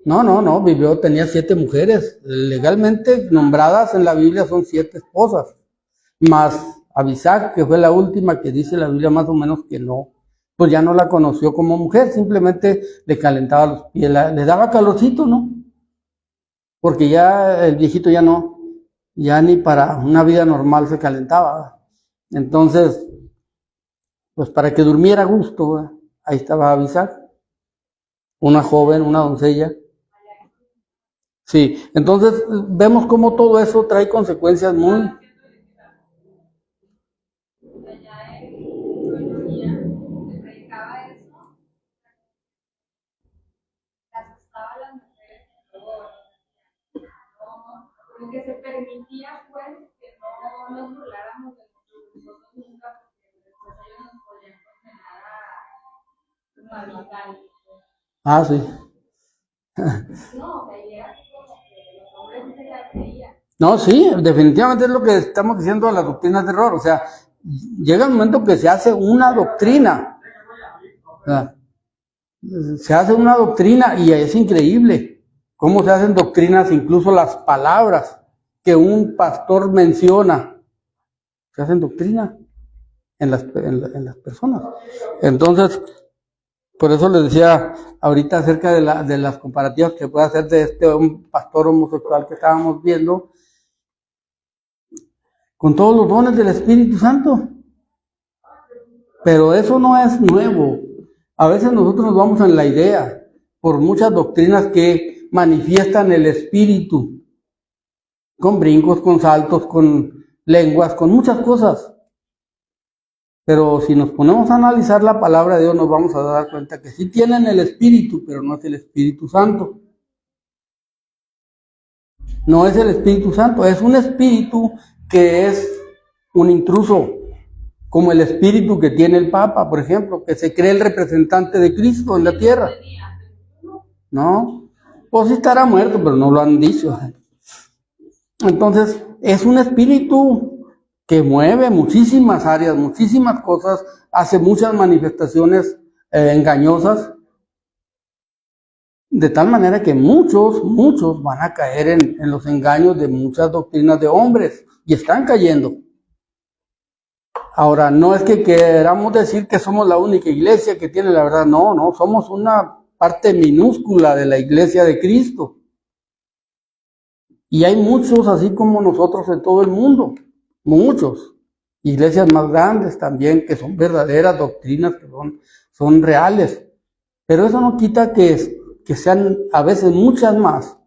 No, vivió, tenía 7 mujeres. Legalmente nombradas en la Biblia son 7 esposas. Más Abisag, que fue la última, que dice la Biblia más o menos que no, pues ya no la conoció como mujer, simplemente le calentaba los pies, le daba calorcito, ¿no? Porque ya el viejito ya no, ya ni para una vida normal se calentaba. Entonces, pues para que durmiera a gusto, ¿verdad? Ahí estaba Abisag, una joven, una doncella. Sí, entonces vemos cómo todo eso trae consecuencias muy... Como que se permitía, pues, que no nos burláramos de nosotros nunca, porque después ellos nos podían condenar a radical. Ah, sí. No, o sea, y era así como que los hombres se la creían. No, sí, definitivamente es lo que estamos diciendo de las doctrinas de error. O sea, llega un momento que se hace una doctrina. ¿Verdad? Se hace una doctrina y es increíble cómo se hacen doctrinas, incluso las palabras que un pastor menciona, se hacen doctrina en las personas. Entonces, por eso les decía ahorita acerca de las comparativas que puede hacer de un pastor homosexual que estábamos viendo, con todos los dones del Espíritu Santo. Pero eso no es nuevo. A veces nosotros nos vamos en la idea por muchas doctrinas que manifiestan el Espíritu, con brincos, con saltos, con lenguas, con muchas cosas. Pero si nos ponemos a analizar la palabra de Dios, nos vamos a dar cuenta que sí tienen el Espíritu, pero no es el Espíritu Santo. No es el Espíritu Santo, es un espíritu que es un intruso, como el espíritu que tiene el Papa, por ejemplo, que se cree el representante de Cristo en la tierra. ¿No? Pues sí estará muerto, pero no lo han dicho. Entonces, es un espíritu que mueve muchísimas áreas, muchísimas cosas, hace muchas manifestaciones engañosas, de tal manera que muchos van a caer en los engaños de muchas doctrinas de hombres, y están cayendo. Ahora, no es que queramos decir que somos la única iglesia que tiene la verdad, no, somos una parte minúscula de la iglesia de Cristo. Y hay muchos así como nosotros en todo el mundo, muchos. Iglesias más grandes también, que son verdaderas doctrinas, que son reales. Pero eso no quita que sean a veces muchas más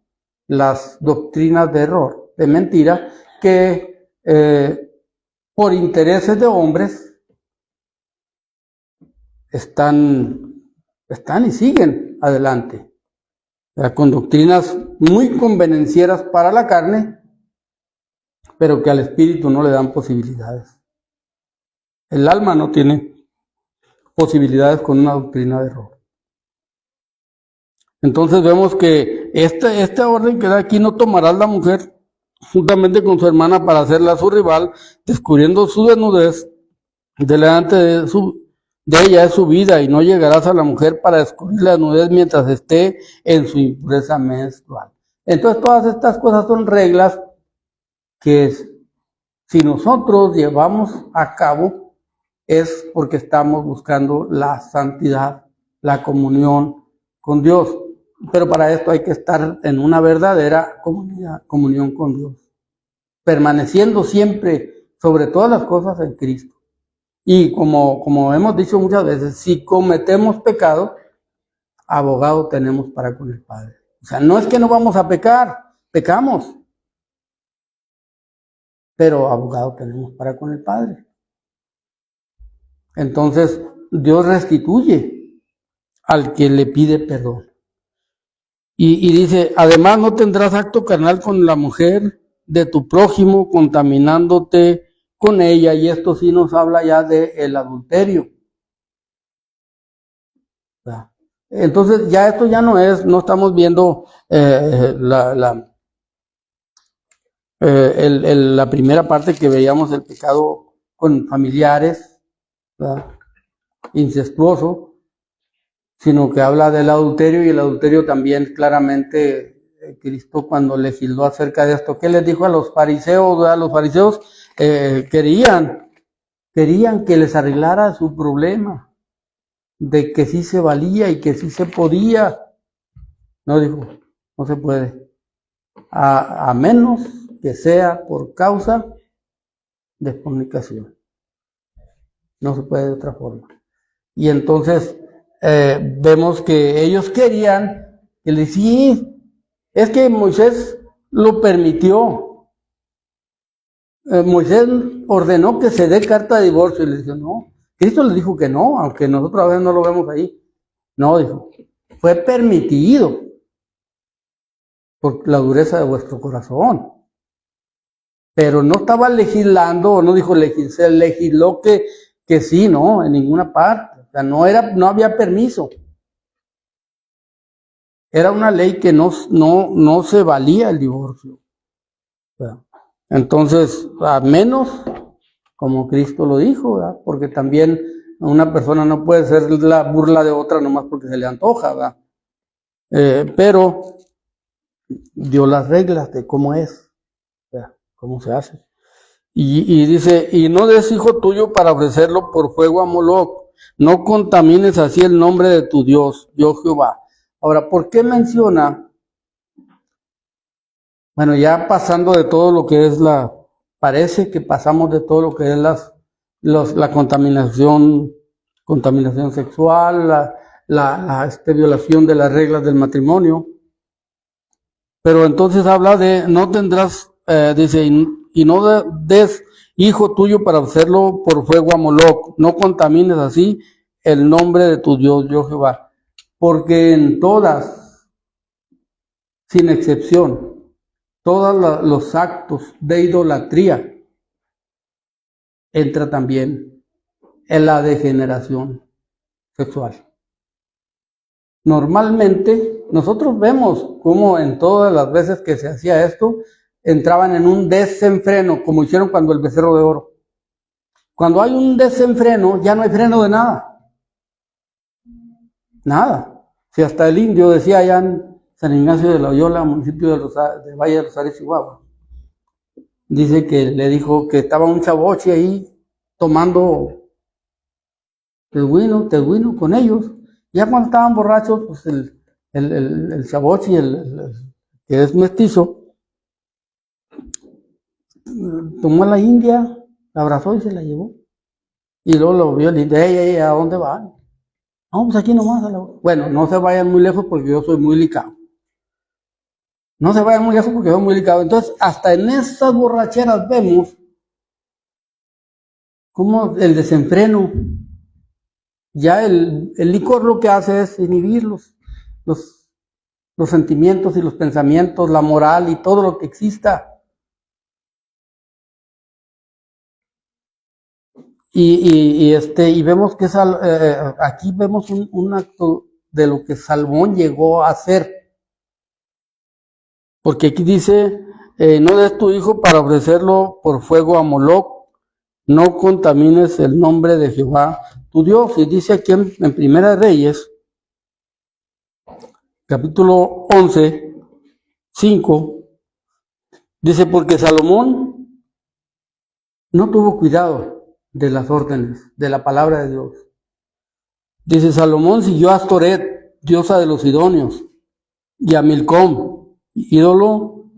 las doctrinas de error. de mentira que por intereses de hombres están y siguen adelante, con doctrinas muy convenencieras para la carne, pero que al espíritu no le dan posibilidades. El alma no tiene posibilidades con una doctrina de error. Entonces vemos que esta orden que da aquí: no tomarás la mujer juntamente con su hermana para hacerla su rival, descubriendo su desnudez delante de ella es su vida, y no llegarás a la mujer para descubrir la desnudez mientras esté en su impureza menstrual. Entonces todas estas cosas son reglas que si nosotros llevamos a cabo es porque estamos buscando la santidad, la comunión con Dios. Pero para esto hay que estar en una verdadera comunión con Dios, permaneciendo siempre sobre todas las cosas en Cristo. Y como hemos dicho muchas veces, si cometemos pecado, abogado tenemos para con el Padre. O sea, no es que no vamos a pecar, pecamos, pero abogado tenemos para con el Padre. Entonces, Dios restituye al que le pide perdón. Y dice: además no tendrás acto carnal con la mujer de tu prójimo, contaminándote con ella. Y esto sí nos habla ya del adulterio. Entonces ya esto ya no estamos viendo la primera parte que veíamos, el pecado con familiares, ¿verdad?, incestuoso, sino que habla del adulterio. Y el adulterio también claramente Cristo, cuando legisló acerca de esto, ¿qué les dijo a los fariseos? ¿Verdad? Los fariseos querían que les arreglara su problema, de que sí se valía y que sí se podía. No, dijo, no se puede, a menos que sea por causa de fornicación. No se puede de otra forma. Y entonces vemos que ellos querían que le sí, es que Moisés lo permitió. Moisés ordenó que se dé carta de divorcio, y le dijo no. Cristo le dijo que no, aunque nosotros a veces no lo vemos ahí. No, dijo, fue permitido por la dureza de vuestro corazón. Pero no estaba legislando, no dijo se legisló que sí, no, en ninguna parte. O sea, no había permiso. Era una ley que no se valía el divorcio. O sea, entonces, a menos, como Cristo lo dijo, ¿verdad?, porque también una persona no puede ser la burla de otra nomás porque se le antoja, ¿verdad? Pero dio las reglas de cómo es, ¿verdad?, cómo se hace. Y dice: y no des hijo tuyo para ofrecerlo por fuego a Moloc, no contamines así el nombre de tu Dios, yo Jehová. Ahora, ¿por qué menciona? Bueno, ya pasando de todo lo que es parece que pasamos de todo lo que es la contaminación sexual, la violación de las reglas del matrimonio. Pero entonces habla de: no tendrás, dice, y no des hijo tuyo para hacerlo por fuego a Moloc, no contamines así el nombre de tu Dios, yo Jehová. Porque en todas, sin excepción, todos los actos de idolatría entra también en la degeneración sexual. Normalmente nosotros vemos cómo en todas las veces que se hacía esto, entraban en un desenfreno, como hicieron cuando el becerro de oro. Cuando hay un desenfreno, ya no hay freno de nada. Nada. Si hasta el indio decía allá en San Ignacio de Loyola, municipio de Valle de Rosario, Chihuahua, dice que le dijo que estaba un chavoche ahí tomando tejuino con ellos. Ya cuando estaban borrachos, pues el chavoche, que es mestizo, tomó a la india, la abrazó y se la llevó. Y luego lo vio y le dijo: ¿a dónde van? No, pues aquí nomás. Bueno, no se vayan muy lejos porque yo soy muy licado. No se vaya muy lejos porque es muy delicado. Entonces, hasta en estas borracheras vemos como el desenfreno. Ya el licor lo que hace es inhibir los sentimientos y los pensamientos, la moral y todo lo que exista. Y vemos que aquí vemos un acto de lo que Salomón llegó a hacer. Porque aquí dice, no des tu hijo para ofrecerlo por fuego a Moloc, no contamines el nombre de Jehová tu Dios. Y dice aquí en Primera de Reyes, capítulo 11, 5, dice, porque Salomón no tuvo cuidado de las órdenes, de la palabra de Dios. Dice, Salomón siguió a Astoret, diosa de los sidonios, y a Milcom, ídolo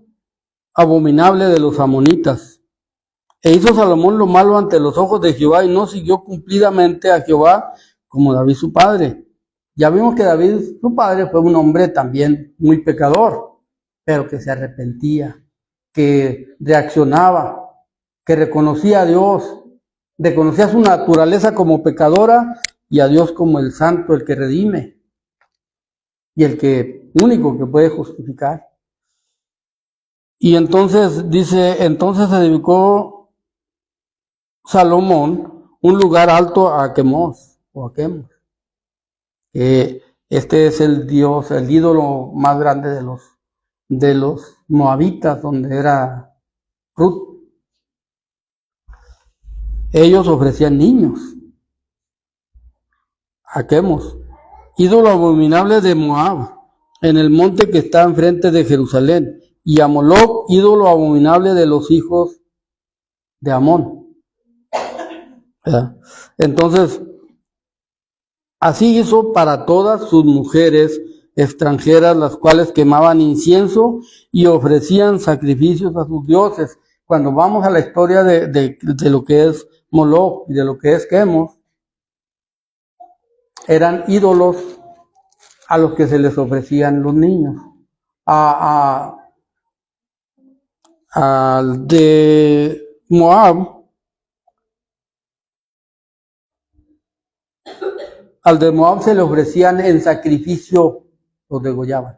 abominable de los amonitas. E hizo Salomón lo malo ante los ojos de Jehová y no siguió cumplidamente a Jehová como David su padre. Ya vimos que David su padre fue un hombre también muy pecador, pero que se arrepentía, que reaccionaba, que reconocía a Dios, reconocía su naturaleza como pecadora y a Dios como el santo, el que redime y el que único que puede justificar. Y entonces dice, entonces se dedicó Salomón un lugar alto a Quemos o a Quemos. Este es el dios, el ídolo más grande de los moabitas, donde era Ruth. Ellos ofrecían niños a Quemos, ídolo abominable de Moab, en el monte que está enfrente de Jerusalén, y a Moloc, ídolo abominable de los hijos de Amón. ¿Verdad? Entonces, así hizo para todas sus mujeres extranjeras, las cuales quemaban incienso y ofrecían sacrificios a sus dioses. Cuando vamos a la historia de lo que es Moloc y de lo que es Quemos, eran ídolos a los que se les ofrecían los niños. Al de Moab, se le ofrecían en sacrificio, los degollaban.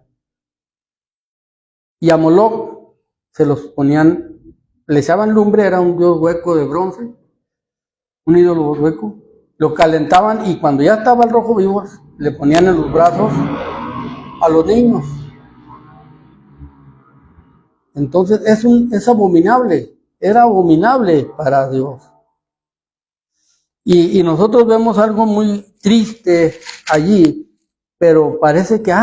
Y a Moloc se los ponían, le echaban lumbre, era un dios hueco de bronce, un ídolo hueco, lo calentaban y cuando ya estaba el rojo vivo, le ponían en los brazos a los niños. Entonces es abominable, era abominable para Dios. Y nosotros vemos algo muy triste allí, pero parece que,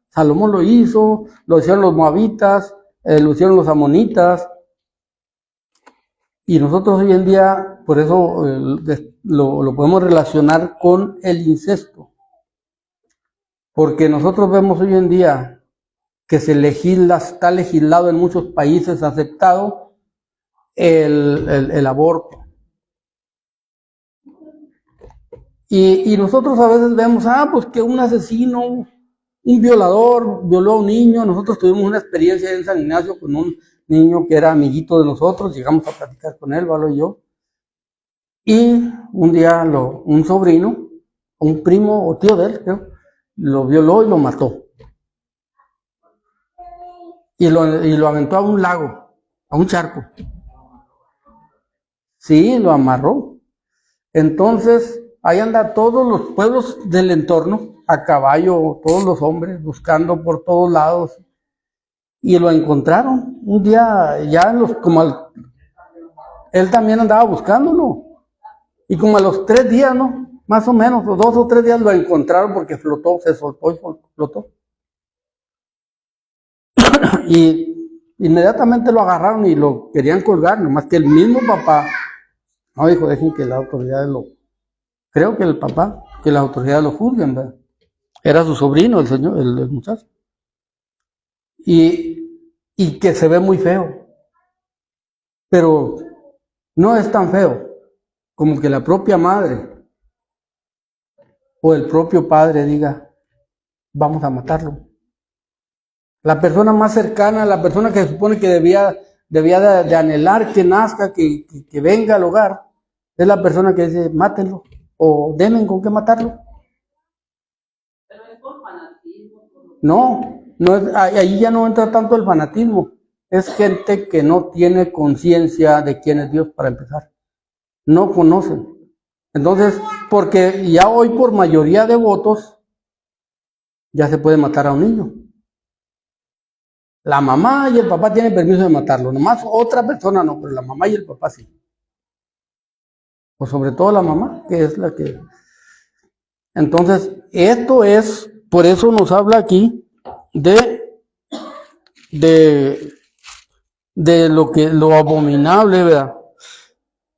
Salomón lo hizo, lo hicieron los moabitas, lo hicieron los amonitas, y nosotros hoy en día, por eso lo podemos relacionar con el incesto, porque nosotros vemos hoy en día que está legislado en muchos países, aceptado el aborto. Y nosotros a veces vemos, pues que un asesino, un violador, violó a un niño. Nosotros tuvimos una experiencia en San Ignacio con un niño que era amiguito de nosotros, llegamos a platicar con él, Valo y yo. Y un día un sobrino, un primo o tío de él, creo, lo violó y lo mató. Y lo aventó a un lago, a un charco. Sí, lo amarró. Entonces, ahí anda todos los pueblos del entorno, a caballo, todos los hombres, buscando por todos lados. Y lo encontraron. Un día, ya él también andaba buscándolo. Y como a los 3 días, ¿no? Más o menos, los 2 o 3 días lo encontraron porque flotó, se soltó y flotó. Y inmediatamente lo agarraron y lo querían colgar, nomás que el mismo papá, no dijo, dejen que las autoridades creo que que las autoridades lo juzguen, ¿verdad? Era su sobrino, el muchacho. Y que se ve muy feo. Pero no es tan feo como que la propia madre o el propio padre diga, vamos a matarlo. La persona más cercana, la persona que se supone que debía de anhelar que nazca, que venga al hogar, es la persona que dice, mátenlo, o denme con qué matarlo. Pero es por fanatismo. No es, ahí ya no entra tanto el fanatismo. Es gente que no tiene conciencia de quién es Dios para empezar. No conocen. Entonces, porque ya hoy por mayoría de votos, ya se puede matar a un niño. La mamá y el papá tienen permiso de matarlo. Nomás otra persona no, pero la mamá y el papá sí. O sobre todo la mamá, que es la que... Entonces, esto es, por eso nos habla aquí de lo abominable, ¿verdad?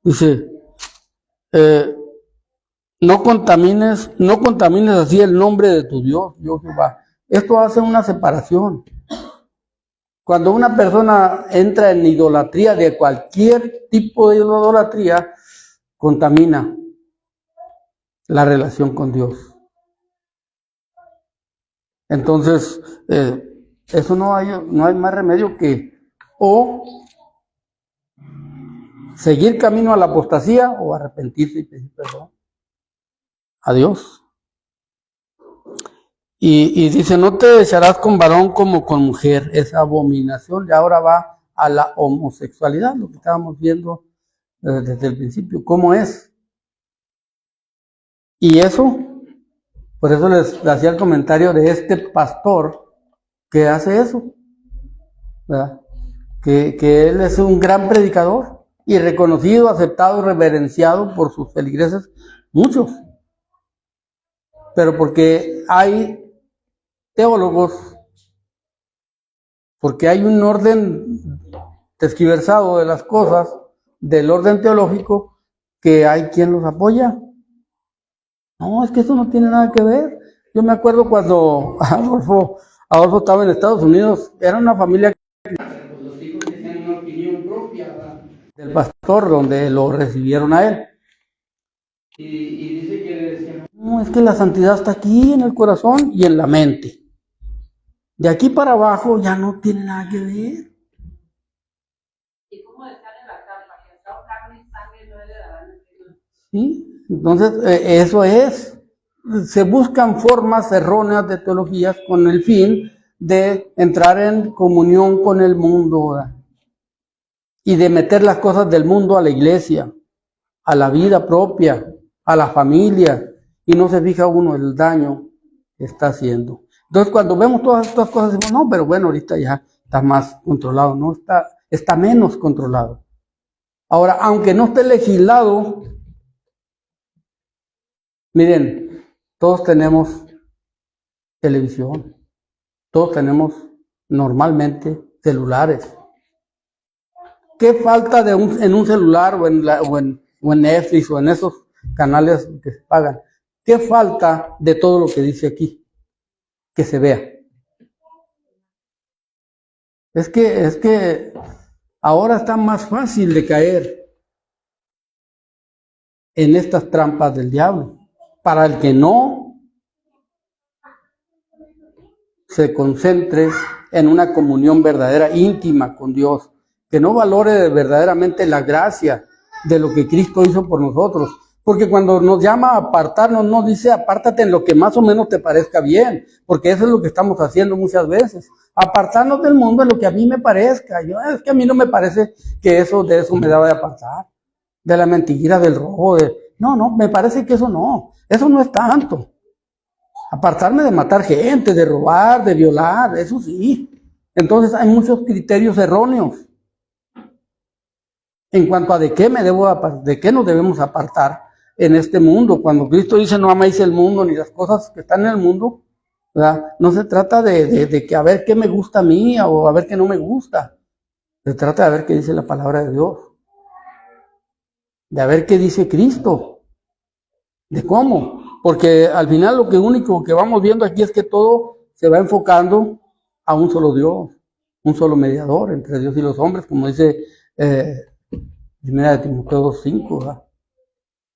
Dice, no contamines así el nombre de tu Dios, yo Jehová. Esto hace una separación. Cuando una persona entra en idolatría, de cualquier tipo de idolatría, contamina la relación con Dios. Entonces, eso no hay más remedio que o seguir camino a la apostasía o arrepentirse y pedir perdón a Dios. Y dice, no te echarás con varón como con mujer, esa abominación. Y ahora va a la homosexualidad, lo que estábamos viendo desde el principio, cómo es. Y eso, por eso les hacía el comentario de este pastor que hace eso, ¿verdad? Que él es un gran predicador y reconocido, aceptado, reverenciado por sus feligreses, muchos. Pero porque hay teólogos, porque hay un orden tergiversado de las cosas, del orden teológico, que hay quien los apoya. No, es que eso no tiene nada que ver. Yo me acuerdo cuando Adolfo estaba en Estados Unidos, era una familia que los hijos tenían una opinión propia, ¿verdad?, del pastor, donde lo recibieron a él. Y dice que le decían, no, es que la santidad está aquí en el corazón y en la mente. De aquí para abajo ya no tiene nada que ver. ¿Y cómo están en la carpa? Que está carne y sangre no heredarán el reino. ¿Sí? Entonces, eso es. Se buscan formas erróneas de teologías con el fin de entrar en comunión con el mundo, ¿verdad?, y de meter las cosas del mundo a la iglesia, a la vida propia, a la familia, y no se fija uno el daño que está haciendo. Entonces, cuando vemos todas estas cosas, decimos, no, pero bueno, ahorita ya está más controlado, no está menos controlado. Ahora, aunque no esté legislado, miren, todos tenemos televisión, todos tenemos normalmente celulares. ¿Qué falta en un celular o en Netflix o en esos canales que se pagan? ¿Qué falta de todo lo que dice aquí? Que se vea. Es que ahora está más fácil de caer en estas trampas del diablo. Para el que no se concentre en una comunión verdadera, íntima con Dios, que no valore verdaderamente la gracia de lo que Cristo hizo por nosotros. Porque cuando nos llama a apartarnos, nos dice apártate en lo que más o menos te parezca bien, porque eso es lo que estamos haciendo muchas veces. Apartarnos del mundo en lo que a mí me parezca. Es que a mí no me parece que de eso me daba de apartar. De la mentira, del robo, no, me parece que eso no es tanto. Apartarme de matar gente, de robar, de violar, eso sí. Entonces hay muchos criterios erróneos en cuanto a de qué nos debemos apartar en este mundo. Cuando Cristo dice no améis el mundo ni las cosas que están en el mundo, ¿verdad?, no se trata de que a ver qué me gusta a mí o a ver qué no me gusta. Se trata de ver qué dice la palabra de Dios, de ver qué dice Cristo, de cómo. Porque al final lo único que vamos viendo aquí es que todo se va enfocando a un solo Dios, un solo mediador entre Dios y los hombres, como dice Primera de Timoteo 2:5, ¿verdad?,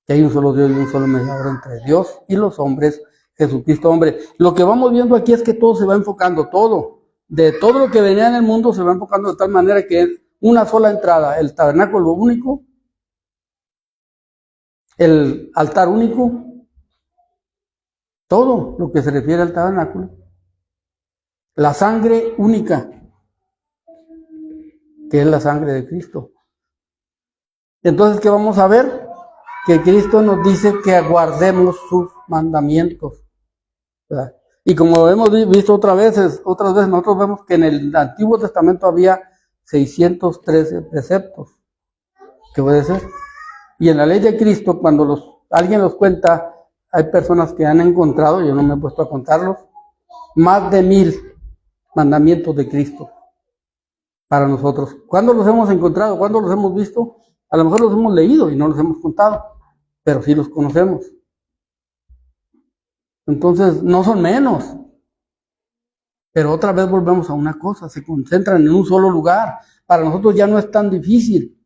que hay un solo Dios y un solo mediador entre Dios y los hombres, Jesucristo hombre. Lo que vamos viendo aquí es que todo se va enfocando, todo. de todo lo que venía en el mundo se va enfocando de tal manera que es una sola entrada, el tabernáculo único, el altar único, todo lo que se refiere al tabernáculo, la sangre única, que es la sangre de Cristo. Entonces, ¿qué vamos a ver? Que Cristo nos dice que aguardemos sus mandamientos, ¿verdad? Y como hemos visto otras veces nosotros vemos que en el Antiguo Testamento había 613 preceptos que obedecer. Y en la ley de Cristo, cuando alguien los cuenta, hay personas que han encontrado, yo no me he puesto a contarlos, más de 1000 mandamientos de Cristo para nosotros. ¿Cuándo los hemos encontrado? ¿Cuándo los hemos visto? A lo mejor los hemos leído y no los hemos contado, pero sí los conocemos. Entonces, no son menos. Pero otra vez volvemos a una cosa, se concentran en un solo lugar. Para nosotros ya no es tan difícil.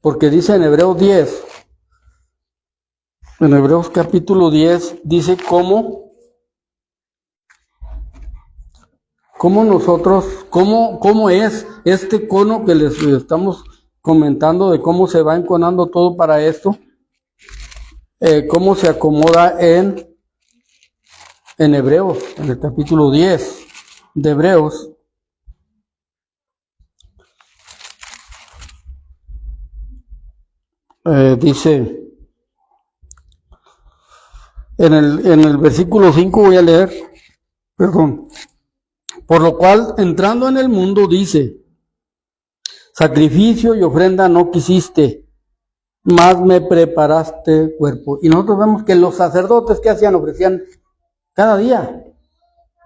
Porque dice en Hebreos 10, en Hebreos capítulo 10, dice cómo es este cono que les estamos comentando de cómo se va enconando todo para esto, cómo se acomoda en Hebreos, en el capítulo 10 de Hebreos. Dice en el versículo 5 voy a leer, perdón. Por lo cual, entrando en el mundo, dice, sacrificio y ofrenda no quisiste, mas me preparaste cuerpo. Y nosotros vemos que los sacerdotes, ¿qué hacían? Ofrecían cada día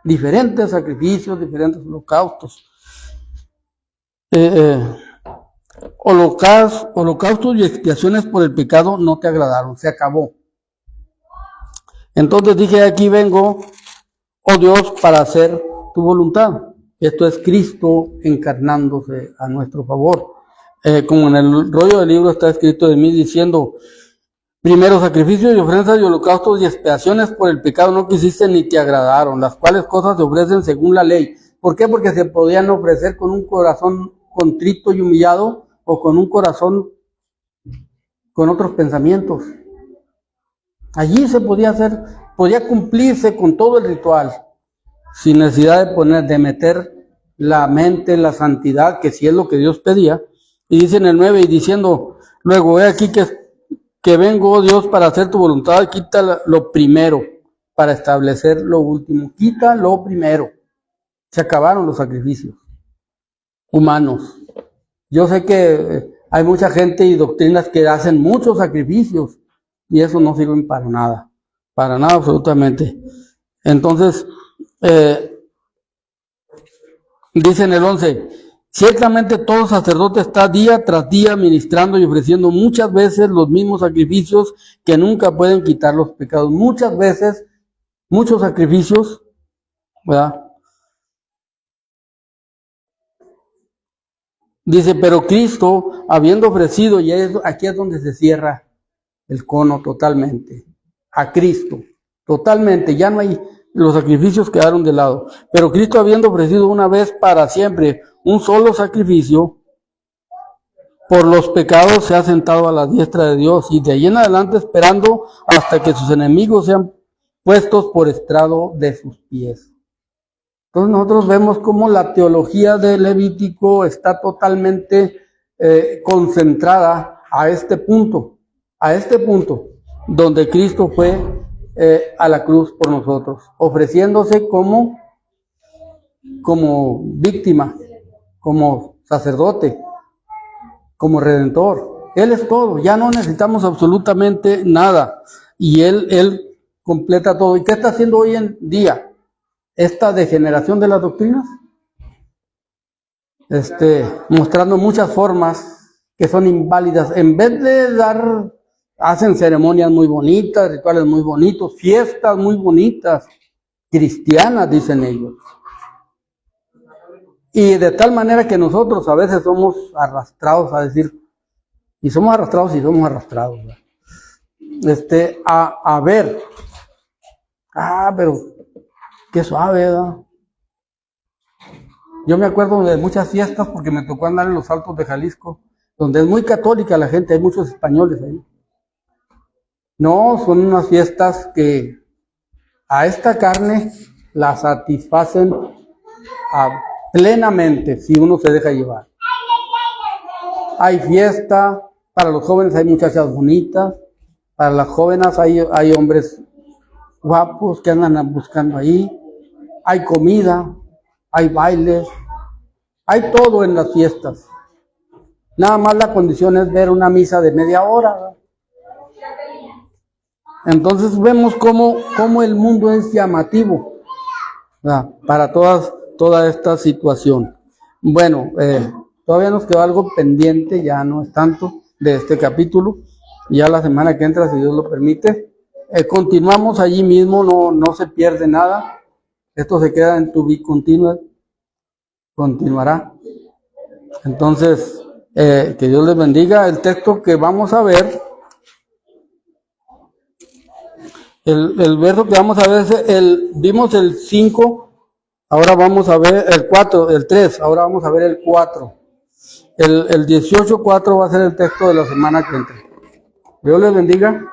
diferentes sacrificios, diferentes holocaustos. Holocaustos y expiaciones por el pecado no te agradaron, se acabó. Entonces dije, aquí vengo, oh Dios, para hacer tu voluntad. Esto es Cristo encarnándose a nuestro favor. Como en el rollo del libro está escrito de mí diciendo, primero sacrificios y ofrendas y holocaustos y expiaciones por el pecado no quisiste ni te agradaron, las cuales cosas se ofrecen según la ley. ¿Por qué? Porque se podían ofrecer con un corazón contrito y humillado o con un corazón con otros pensamientos. Allí se podía hacer, podía cumplirse con todo el ritual, sin necesidad de meter la mente, la santidad, que sí es lo que Dios pedía. Y dice en el 9, y diciendo, luego he aquí que vengo, oh Dios, para hacer tu voluntad, quita lo primero, para establecer lo último. Quita lo primero. Se acabaron los sacrificios humanos. Yo sé que hay mucha gente y doctrinas que hacen muchos sacrificios, y eso no sirve para nada absolutamente. Entonces, dice en el 11, ciertamente todo sacerdote está día tras día ministrando y ofreciendo muchas veces los mismos sacrificios que nunca pueden quitar los pecados. Muchas veces, muchos sacrificios, ¿verdad? Dice, pero Cristo, habiendo ofrecido, y aquí es donde se cierra el cono totalmente, a Cristo, totalmente, ya no hay, los sacrificios quedaron de lado, pero Cristo habiendo ofrecido una vez para siempre un solo sacrificio, por los pecados se ha sentado a la diestra de Dios, y de ahí en adelante esperando hasta que sus enemigos sean puestos por estrado de sus pies. Entonces nosotros vemos cómo la teología de Levítico está totalmente concentrada a este punto, donde Cristo fue a la cruz por nosotros, ofreciéndose como víctima, como sacerdote, como redentor. Él es todo, ya no necesitamos absolutamente nada, y Él completa todo. ¿Y qué está haciendo hoy en día? Esta degeneración de las doctrinas, mostrando muchas formas que son inválidas. En vez de hacen ceremonias muy bonitas, rituales muy bonitos, fiestas muy bonitas, cristianas, dicen ellos. Y de tal manera que nosotros a veces somos arrastrados a decir, y somos arrastrados, ¿verdad? A ver, pero qué suave, ¿verdad? Yo me acuerdo de muchas fiestas porque me tocó andar en los Altos de Jalisco, donde es muy católica la gente, hay muchos españoles ahí. No, son unas fiestas que a esta carne la satisfacen plenamente si uno se deja llevar. Hay fiesta, para los jóvenes hay muchachas bonitas, para las jóvenes hay hombres guapos que andan buscando ahí, hay comida, hay bailes, hay todo en las fiestas. Nada más la condición es ver una misa de media hora, ¿verdad? Entonces vemos cómo el mundo es llamativo, ¿verdad? Para toda esta situación. Bueno, todavía nos quedó algo pendiente, ya no es tanto, de este capítulo. Ya la semana que entra, si Dios lo permite, continuamos allí mismo, no se pierde nada. Esto se queda en tu be continued, continuará. Entonces, que Dios les bendiga. El texto que vamos a ver, el verso que vamos a ver es vimos el 5, ahora vamos a ver el 4, el 3, ahora vamos a ver el 4. El 18:4 va a ser el texto de la semana que entra. Dios les bendiga.